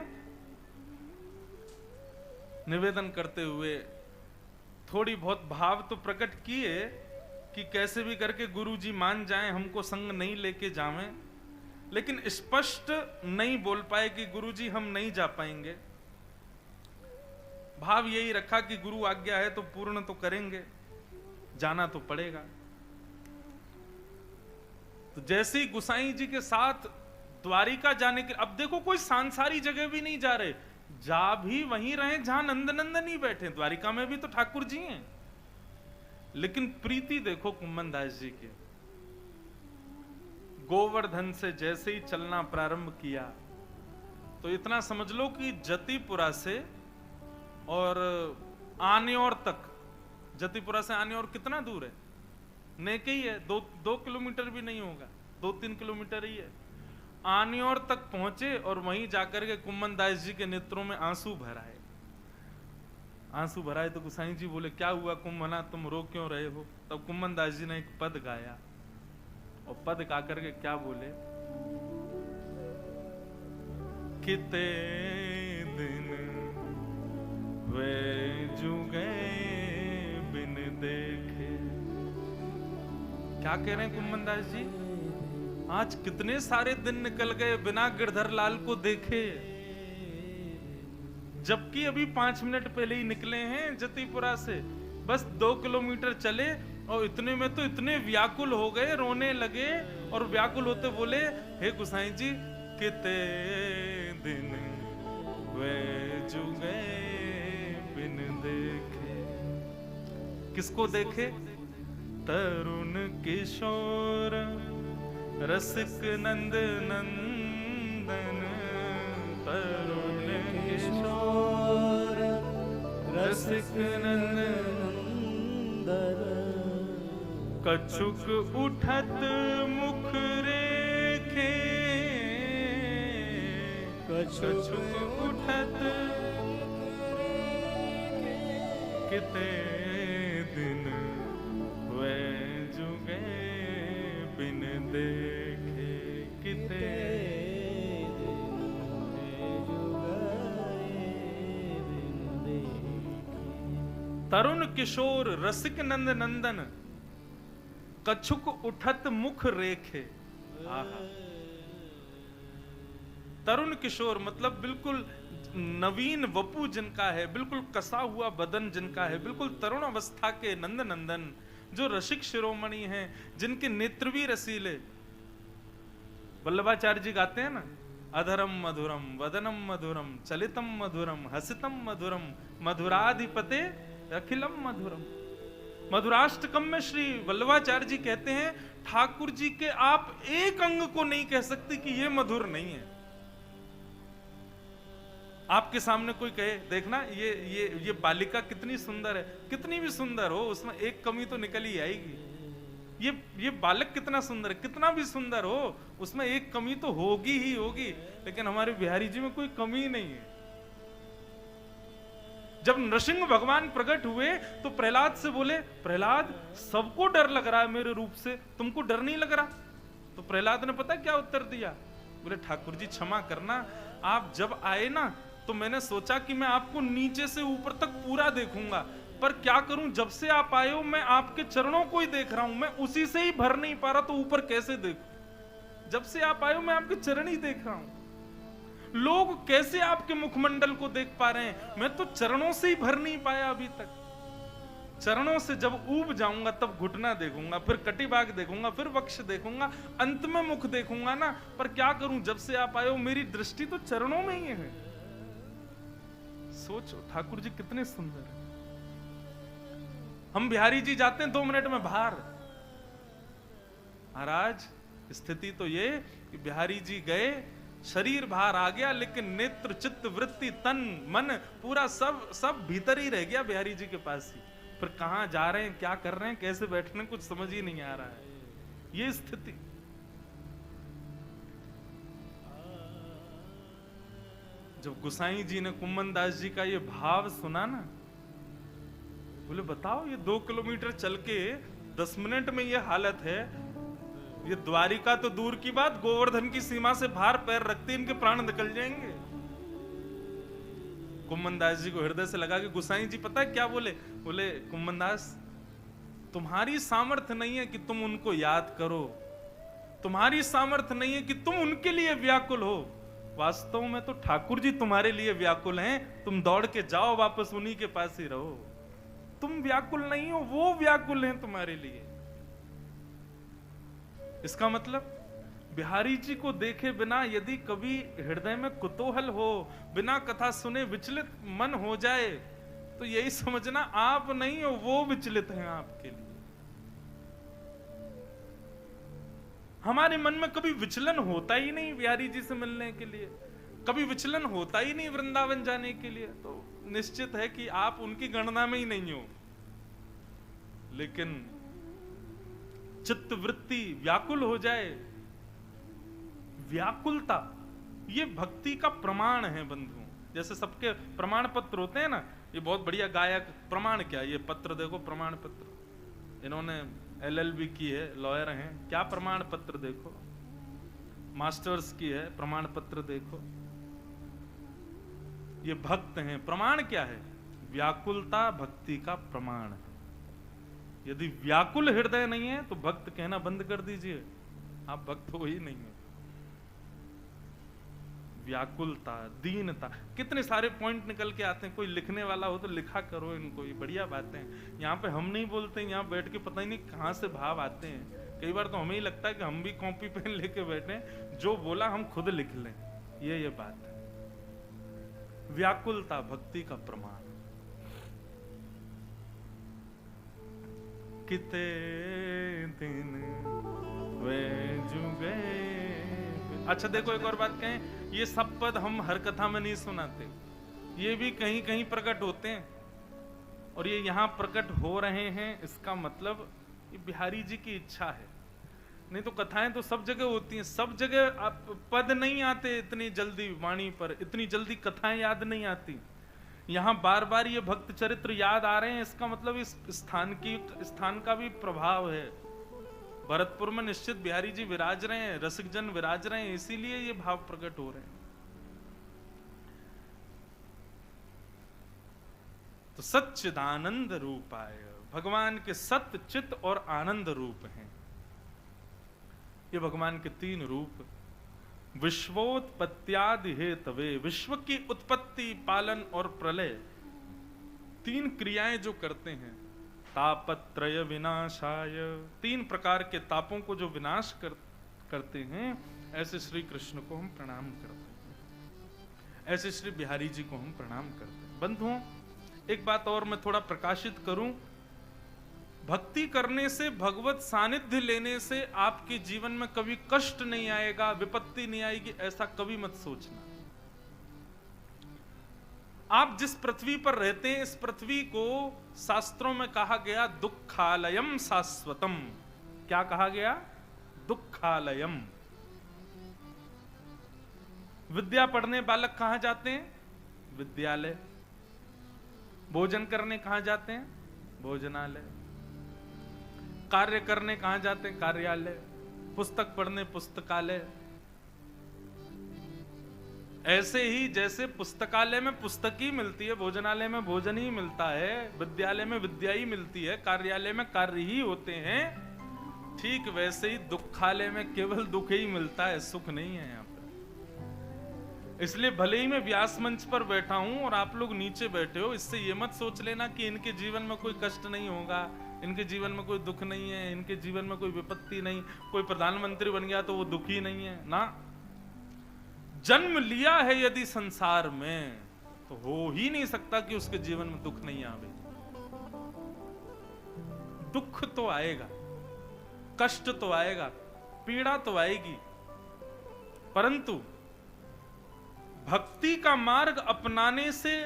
निवेदन करते हुए थोड़ी बहुत भाव तो प्रकट किए कि कैसे भी करके गुरु जी मान जाएं, हमको संग नहीं लेके जावें, लेकिन स्पष्ट नहीं बोल पाए कि गुरु जी हम नहीं जा पाएंगे। भाव यही रखा कि गुरु आज्ञा है तो पूर्ण तो करेंगे, जाना तो पड़ेगा। तो जैसे ही गुसाई जी के साथ द्वारिका जाने के, अब देखो कोई सांसारी जगह भी नहीं जा रहे, जा भी वहीं रहे जहां नंदनंदन ही बैठे। द्वारिका में भी तो ठाकुर जी हैं, लेकिन प्रीति देखो कुम्मन दास जी की। गोवर्धन से जैसे ही चलना प्रारंभ किया तो इतना समझ लो कि जतिपुरा से और आनेौर तक, जतिपुरा से आनेौर कितना दूर है? नेके ही है, 2 किलोमीटर भी नहीं होगा, 2-3 किलोमीटर ही है। आनेौर तक पहुंचे और वहीं जाकर के कुम्मन दास जी के नेत्रों में आंसू भराए। आंसू भराए तो गुसाई जी बोले क्या हुआ कुम्मना, तुम रो क्यों रहे हो? तब कुम्मन दास जी ने एक पद गाया, और पद गा करके क्या बोले, किते दिन वे जुगे बिन देखे। क्या कह रहे हैं कुम्मन दास जी? आज कितने सारे दिन निकल गए बिना गिरधर लाल को देखे, जबकि अभी 5 मिनट पहले ही निकले हैं जतिपुरा से। बस 2 किलोमीटर चले और इतने में तो इतने व्याकुल हो गए, रोने लगे, और व्याकुल होते बोले हे गुसाई जी किते दिन वे जुगे बिन देखे। किसको देखे? तरुण किशोर रसिक नंद नंदन, तरुण किशोर रसिक नंद नंदन। कछुक उठत मुख रेखे, कछुक उठत किते दिन वे जुगे बिन देखे, किते तरुण किशोर रसिक नंद नंदन, कछुक उठत मुख रेखे। आहा, तरुण किशोर मतलब बिल्कुल नवीन वपु जिनका है, बिल्कुल कसा हुआ बदन जिनका है, बिल्कुल तरुण अवस्था के नंद नंदन, जो रसिक शिरोमणि हैं, जिनके नेत्र भी रसीले। वल्लभाचार्य जी गाते हैं ना, अधरम मधुरम वदनम मधुरम चलितम मधुरम हसितम मधुरम मधुराधिपते अखिलम मधुरम। मधुराष्टकम में श्री वल्लभाचार्य जी कहते हैं ठाकुर जी के आप एक अंग को नहीं कह सकते कि ये मधुर नहीं है। आपके सामने कोई कहे देखना ये बालिका कितनी सुंदर है, कितनी भी सुंदर हो उसमें एक कमी तो निकल ही आएगी। ये बालक कितना सुंदर है, कितना भी सुंदर हो उसमें एक कमी तो होगी ही होगी, लेकिन हमारे बिहारी जी में कोई कमी नहीं है। जब नृसिंह भगवान प्रकट हुए तो प्रहलाद से बोले प्रहलाद सबको डर लग रहा है मेरे रूप से, तुमको डर नहीं लग रहा? तो प्रहलाद ने पता क्या उत्तर दिया? बोले ठाकुर जी क्षमा करना, आप जब आए ना तो मैंने सोचा कि मैं आपको नीचे से ऊपर तक पूरा देखूंगा, पर क्या करूं जब से आप आए हो मैं आपके चरणों को ही देख रहा हूं, मैं उसी से ही भर नहीं पा रहा तो ऊपर कैसे देखूं? जब से आप आए हो मैं आपके चरण ही देख रहा हूं, लोग कैसे आपके मुखमंडल को देख पा रहे हैं, मैं तो चरणों से ही भर नहीं पाया अभी तक। चरणों से जब ऊब जाऊंगा तब घुटना देखूंगा, फिर कटिभाग देखूंगा, फिर वक्ष देखूंगा, अंत में मुख देखूंगा ना, पर क्या करूं जब से आप आए हो मेरी दृष्टि तो चरणों में ही है। सोचो ठाकुर जी कितने सुंदर है। हम बिहारी जी जाते हैं 2 मिनट में बाहर, महाराज स्थिति तो ये कि बिहारी जी गए, शरीर बाहर आ गया, लेकिन नेत्र चित्त वृत्ति तन मन पूरा सब भीतर ही रह गया बिहारी जी के पास ही। फिर कहां जा रहे हैं, क्या कर रहे हैं, कैसे बैठ रहे हैं, कुछ समझ ही नहीं आ रहा है। ये स्थिति। जब गोसाई जी ने कुम्मन दास जी का ये भाव सुना ना, बोले बताओ ये 2 किलोमीटर चल के 10 मिनट में ये हालत है, ये द्वारिका तो दूर की बात, गोवर्धन की सीमा से बाहर पैर रखते इनके प्राण निकल जाएंगे। कुम्मन दास जी को हृदय से लगा कि गोसाई जी पता है क्या बोले? बोले कुम्मन दास, तुम्हारी सामर्थ्य नहीं है कि तुम उनको याद करो, तुम्हारी सामर्थ्य नहीं है कि तुम उनके लिए व्याकुल हो, वास्तव में तो ठाकुर जी तुम्हारे लिए व्याकुल हैं। तुम दौड़ के जाओ, वापस उन्हीं के पास ही रहो। तुम व्याकुल नहीं हो, वो व्याकुल हैं तुम्हारे लिए। इसका मतलब बिहारी जी को देखे बिना यदि कभी हृदय में कुतूहल हो, बिना कथा सुने विचलित मन हो जाए, तो यही समझना आप नहीं हो, वो विचलित हैं आपके लिए। हमारे मन में कभी विचलन होता ही नहीं बिहारी जी से मिलने के लिए, कभी विचलन होता ही नहीं वृंदावन जाने के लिए, तो निश्चित है कि आप उनकी गणना में ही नहीं हो। लेकिन चित्त वृत्ति व्याकुल हो जाए, व्याकुलता ये भक्ति का प्रमाण है बंधुओं। जैसे सबके प्रमाण पत्र होते हैं ना, ये बहुत बढ़िया गायक, प्रमाण क्या, ये पत्र देखो प्रमाण पत्र, इन्होंने LLB की है, लॉयर हैं, क्या प्रमाण पत्र देखो, मास्टर्स की है, प्रमाण पत्र देखो। ये भक्त हैं, प्रमाण क्या है? व्याकुलता भक्ति का प्रमाण है। यदि व्याकुल हृदय नहीं है तो भक्त कहना बंद कर दीजिए, आप भक्त हो ही नहीं है। व्याकुलता, दीनता, कितने सारे पॉइंट निकल के आते हैं। कोई लिखने वाला हो तो लिखा करो इनको, ये बढ़िया बातें हैं। यहाँ पे हम नहीं बोलते, यहाँ बैठ के पता ही नहीं कहाँ से भाव आते हैं। कई बार तो हमें ही लगता है कि हम भी कॉपी पेन लेके बैठे, जो बोला हम खुद लिख लें। ये बात है। व्याकुलता भक्ति का प्रमाण। किते दिन वे जुगे। अच्छा देखो, एक और बात कहें, ये सब पद हम हर कथा में नहीं सुनाते, ये भी कहीं कहीं प्रकट होते हैं, और ये यहाँ प्रकट हो रहे हैं। इसका मतलब ये बिहारी जी की इच्छा है। नहीं तो कथाएं तो सब जगह होती हैं, सब जगह पद नहीं आते इतनी जल्दी वाणी पर, इतनी जल्दी कथाएं याद नहीं आती। यहाँ बार बार ये भक्त चरित्र याद आ रहे हैं, इसका मतलब इस स्थान का भी प्रभाव है। भरतपुर में निश्चित बिहारी जी विराज रहे हैं, रसिक जन विराज रहे हैं, इसीलिए ये भाव प्रकट हो रहे हैं। तो सच्चिदानंद रूपाय, भगवान के सत्य, चित और आनंद रूप हैं। ये भगवान के 3 रूप। विश्वोत्पत्त्यादि हेतवे, विश्व की उत्पत्ति, पालन और प्रलय, 3 क्रियाएं जो करते हैं। तापत्रय विनाशाय, 3 प्रकार के तापों को जो विनाश करते हैं, ऐसे श्री कृष्ण को हम प्रणाम करते हैं, ऐसे श्री बिहारी जी को हम प्रणाम करते हैं। बंधुओं, एक बात और मैं थोड़ा प्रकाशित करूं, भक्ति करने से, भगवत सानिध्य लेने से आपके जीवन में कभी कष्ट नहीं आएगा, विपत्ति नहीं आएगी, ऐसा कभी मत सोचना। आप जिस पृथ्वी पर रहते हैं, इस पृथ्वी को शास्त्रों में कहा गया दुखालयम शाश्वतम। क्या कहा गया? दुखालयम। विद्या पढ़ने बालक कहां जाते हैं? विद्यालय। भोजन करने कहां जाते हैं? भोजनालय। कार्य करने कहां जाते हैं? कार्यालय। पुस्तक पढ़ने पुस्तकालय। ऐसे ही जैसे पुस्तकालय में पुस्तक ही मिलती है, भोजनालय में भोजन ही मिलता है, विद्यालय में विद्या ही मिलती है, कार्यालय में कार्य ही होते हैं, ठीक वैसे ही दुखालय में केवल दुख ही मिलता है, सुख नहीं है यहाँ पर। इसलिए भले ही मैं व्यास मंच पर बैठा हूं और आप लोग नीचे बैठे हो, इससे ये मत सोच लेना कि इनके जीवन में कोई कष्ट नहीं होगा, इनके जीवन में कोई दुख नहीं है, इनके जीवन में कोई विपत्ति नहीं, कोई प्रधानमंत्री बन गया तो वो दुखी नहीं है ना। जन्म लिया है यदि संसार में, तो हो ही नहीं सकता कि उसके जीवन में दुख नहीं आवे। दुख तो आएगा, कष्ट तो आएगा, पीड़ा तो आएगी, परंतु भक्ति का मार्ग अपनाने से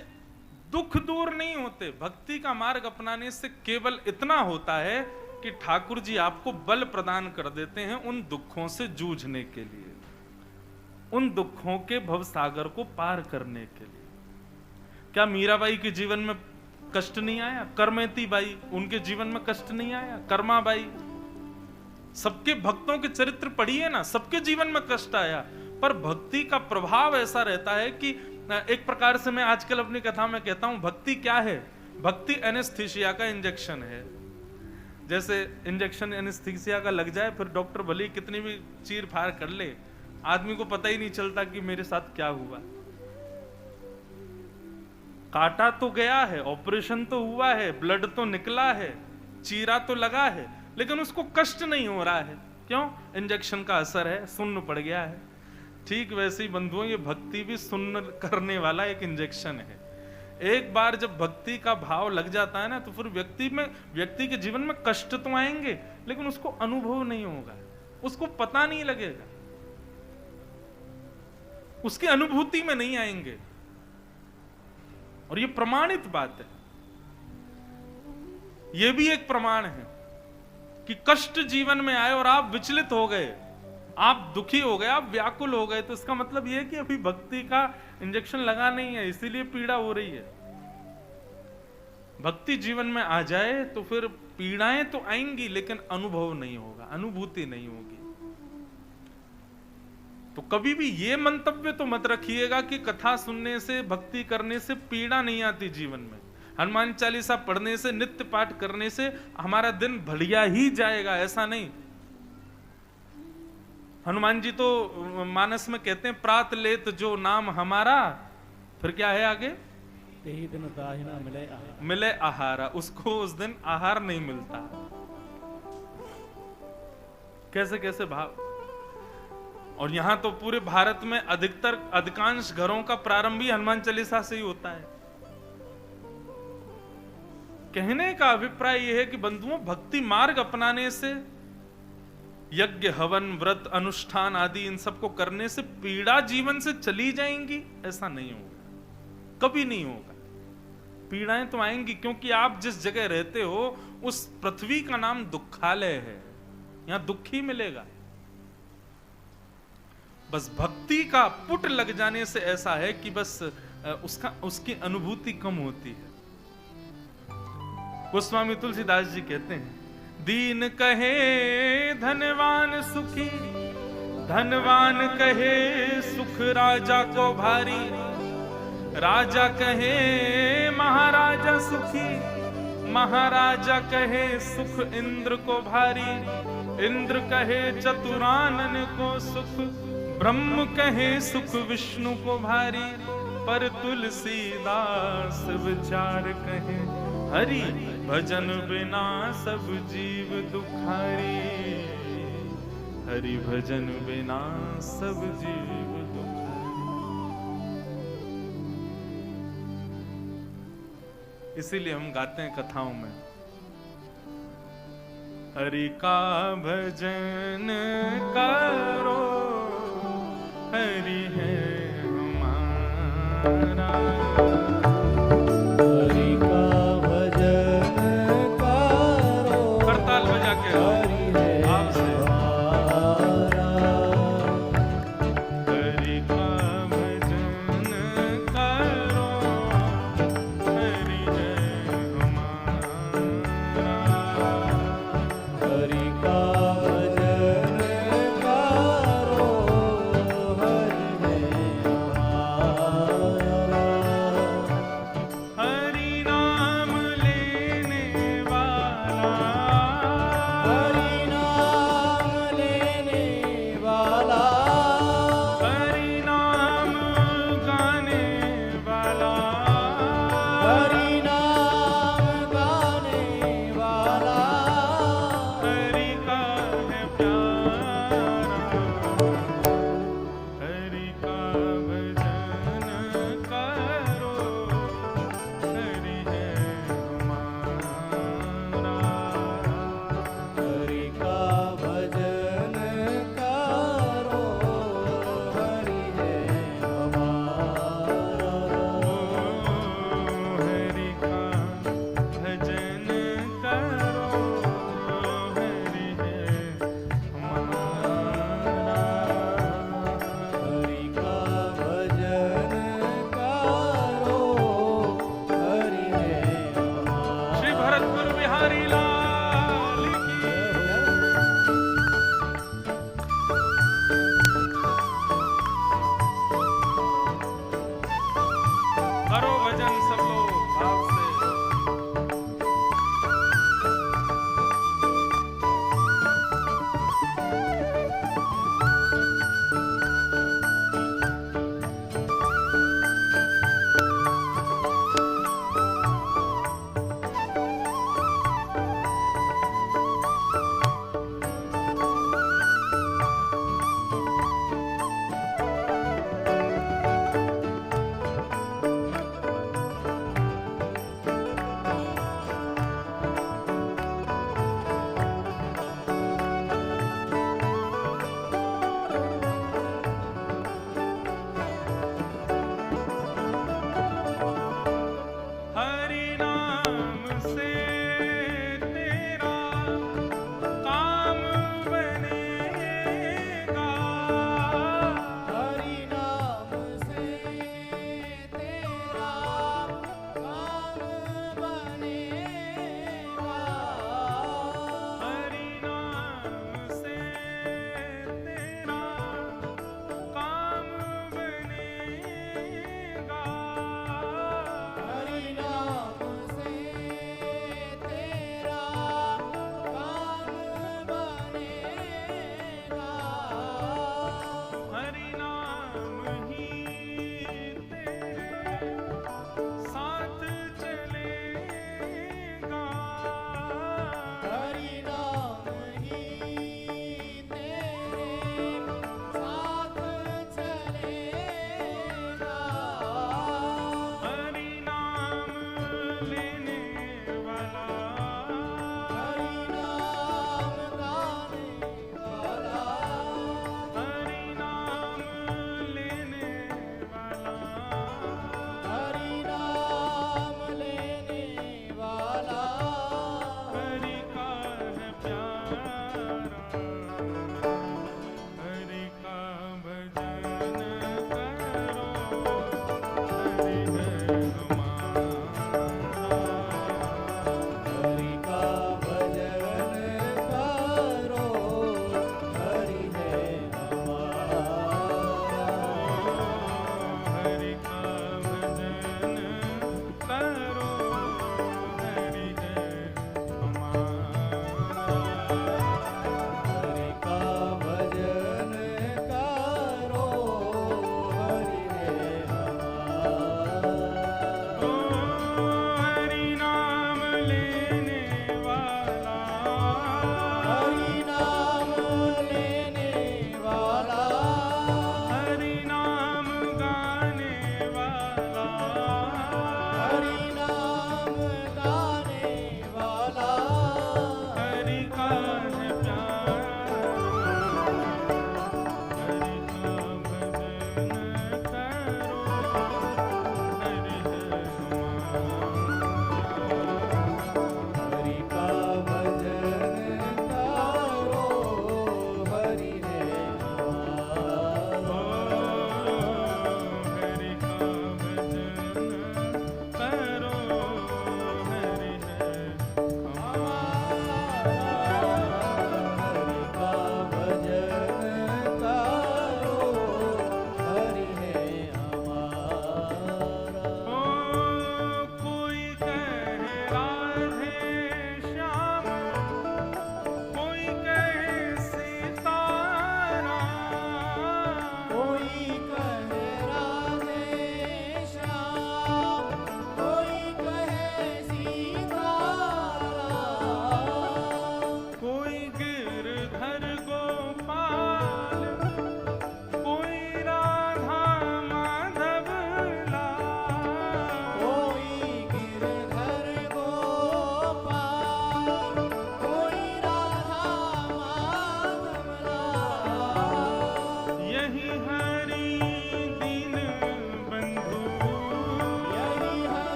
दुख दूर नहीं होते। भक्ति का मार्ग अपनाने से केवल इतना होता है कि ठाकुर जी आपको बल प्रदान कर देते हैं उन दुखों से जूझने के लिए, उन दुखों के भवसागर को पार करने के लिए। क्या मीराबाई के जीवन में कष्ट नहीं आया? करमेती बाई, उनके जीवन में कष्ट नहीं आया? कर्मा बाई, सबके भक्तों के चरित्र पढ़िए ना, सबके जीवन में कष्ट आया, पर भक्ति का प्रभाव ऐसा रहता है कि एक प्रकार से मैं आजकल अपनी कथा में कहता हूं, भक्ति क्या है? भक्ति एनेस्थीसिया का इंजेक्शन है। जैसे इंजेक्शन एनेस्थीसिया का लग जाए, फिर डॉक्टर भले ही कितनी भी चीर फाड़ कर ले, आदमी को पता ही नहीं चलता कि मेरे साथ क्या हुआ। काटा तो गया है, ऑपरेशन तो हुआ है, ब्लड तो निकला है, चीरा तो लगा है, लेकिन उसको कष्ट नहीं हो रहा है। क्यों? इंजेक्शन का असर है, सुन्न पड़ गया है। ठीक वैसे ही बंधुओं, ये भक्ति भी सुन्न करने वाला एक इंजेक्शन है। एक बार जब भक्ति का भाव लग जाता है ना, तो फिर व्यक्ति के जीवन में कष्ट तो आएंगे, लेकिन उसको अनुभव नहीं होगा, उसको पता नहीं लगेगा, उसकी अनुभूति में नहीं आएंगे। और ये प्रमाणित बात है, ये भी एक प्रमाण है कि कष्ट जीवन में आए और आप विचलित हो गए, आप दुखी हो गए, आप व्याकुल हो गए, तो इसका मतलब यह है कि अभी भक्ति का इंजेक्शन लगा नहीं है, इसीलिए पीड़ा हो रही है। भक्ति जीवन में आ जाए तो फिर पीड़ाएं तो आएंगी, लेकिन अनुभव नहीं होगा, अनुभूति नहीं होगी। तो कभी भी ये मंतव्य तो मत रखिएगा कि कथा सुनने से, भक्ति करने से पीड़ा नहीं आती जीवन में, हनुमान चालीसा पढ़ने से, नित्य पाठ करने से हमारा दिन बढ़िया ही जाएगा, ऐसा नहीं। हनुमान जी तो मानस में कहते हैं, प्रात लेत जो नाम हमारा, फिर क्या है आगे? तेहि दिन ताहि न मिले आहार। मिले आहारा, उसको उस दिन आहार नहीं मिलता। कैसे कैसे भाव। और यहां तो पूरे भारत में अधिकांश घरों का प्रारंभ ही हनुमान चालीसा से ही होता है। कहने का अभिप्राय यह है कि बंधुओं, भक्ति मार्ग अपनाने से, यज्ञ हवन व्रत अनुष्ठान आदि इन सबको करने से पीड़ा जीवन से चली जाएंगी, ऐसा नहीं होगा, कभी नहीं होगा। पीड़ाएं तो आएंगी, क्योंकि आप जिस जगह रहते हो उस पृथ्वी का नाम दुखालय है, यहां दुख ही मिलेगा। बस भक्ति का पुट लग जाने से ऐसा है कि बस उसकी अनुभूति कम होती है। गोस्वामी तुलसीदास जी कहते हैं, दीन कहे धनवान सुखी, धनवान कहे सुख राजा को भारी, राजा कहे महाराजा सुखी, महाराजा कहे सुख इंद्र को भारी, इंद्र कहे चतुरानन को सुख, ब्रह्म कहे सुख विष्णु को भारी, पर तुलसीदास विचार कहे, हरि भजन बिना सब जीव दुखारी, हरि भजन बिना सब जीव दुखारी। इसीलिए हम गाते हैं कथाओं में, हरि का भजन करो, हरि है हमारा, हरि का भजन करो, करताल बजा के हरि है आपसे, हमारा, हरि का भजन करो, हरि है हमारा, हरि का भजन करो, हरि है हमारा,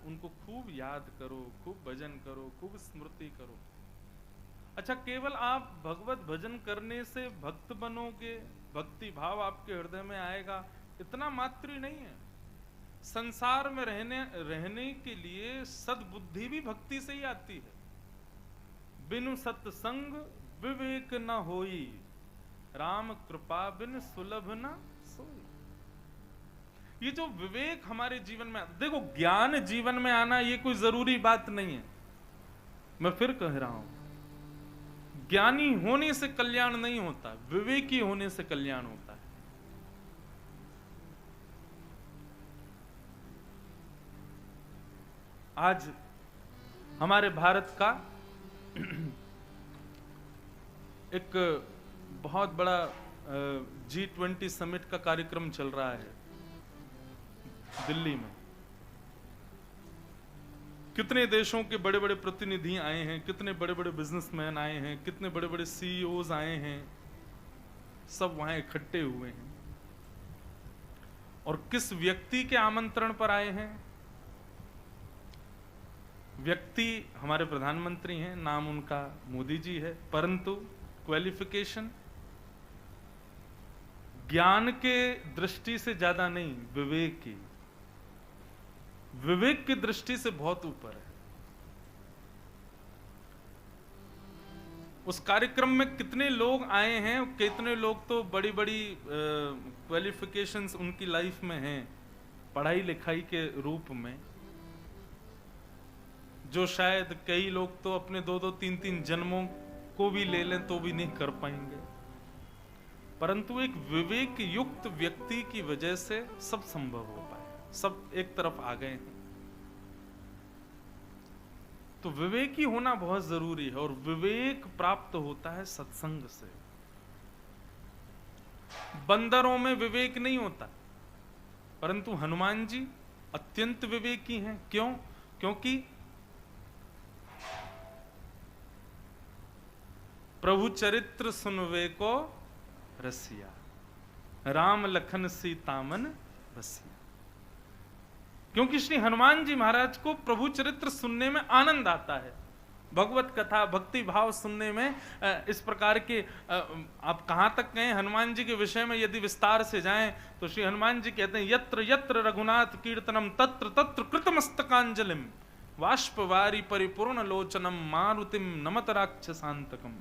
उनको खूब याद करो, खूब भजन करो, खूब स्मृति करो। अच्छा, केवल आप भगवत भजन करने से भक्त बनोगे, भक्ति भाव आपके हृदय में आएगा, इतना मात्र ही नहीं है। संसार में रहने के लिए सद्बुद्धि भी भक्ति से ही आती है। बिनु सत्संग विवेक न होई, राम कृपा बिन सुलभ न सोई। ये जो विवेक हमारे जीवन में, देखो ज्ञान जीवन में आना ये कोई जरूरी बात नहीं है। मैं फिर कह रहा हूं, ज्ञानी होने से कल्याण नहीं होता, विवेकी होने से कल्याण होता है। आज हमारे भारत का एक बहुत बड़ा G20 समिट का कार्यक्रम चल रहा है दिल्ली में। कितने देशों के बड़े बड़े प्रतिनिधि आए हैं, कितने बड़े बड़े बिजनेसमैन आए हैं, कितने बड़े बड़े CEOs आए हैं, सब वहां इकट्ठे हुए हैं। और किस व्यक्ति के आमंत्रण पर आए हैं? व्यक्ति हमारे प्रधानमंत्री हैं, नाम उनका मोदी जी है, परंतु क्वालिफिकेशन ज्ञान के दृष्टि से ज्यादा नहीं, विवेक की दृष्टि से बहुत ऊपर है। उस कार्यक्रम में कितने लोग आए हैं, कितने लोग तो बड़ी बड़ी क्वालिफिकेशंस उनकी लाइफ में हैं, पढ़ाई लिखाई के रूप में, जो शायद कई लोग तो अपने 2-2, 3-3 जन्मों को भी ले लें तो भी नहीं कर पाएंगे। परंतु एक विवेक युक्त व्यक्ति की वजह से सब संभव हो पाए, सब एक तरफ आ गए हैं। तो विवेकी होना बहुत जरूरी है, और विवेक प्राप्त होता है सत्संग से। बंदरों में विवेक नहीं होता, परंतु हनुमान जी अत्यंत विवेकी हैं। क्यों? क्योंकि प्रभु चरित्र सुनवे को रसिया, राम लखन सीता मन बसिया। क्योंकि श्री हनुमान जी महाराज को प्रभु चरित्र सुनने में आनंद आता है, भगवत कथा भक्ति भाव सुनने में। इस प्रकार के आप कहां तक गए हनुमान जी के विषय में यदि विस्तार से जाएं तो श्री हनुमान जी कहते हैं, यत्र यत्र रघुनाथ कीर्तनम तत्र तत्र कृतमस्तकांजलिम, वाष्पवारी परिपूर्ण लोचनम मारुतिम नमत राक्षसांतकम।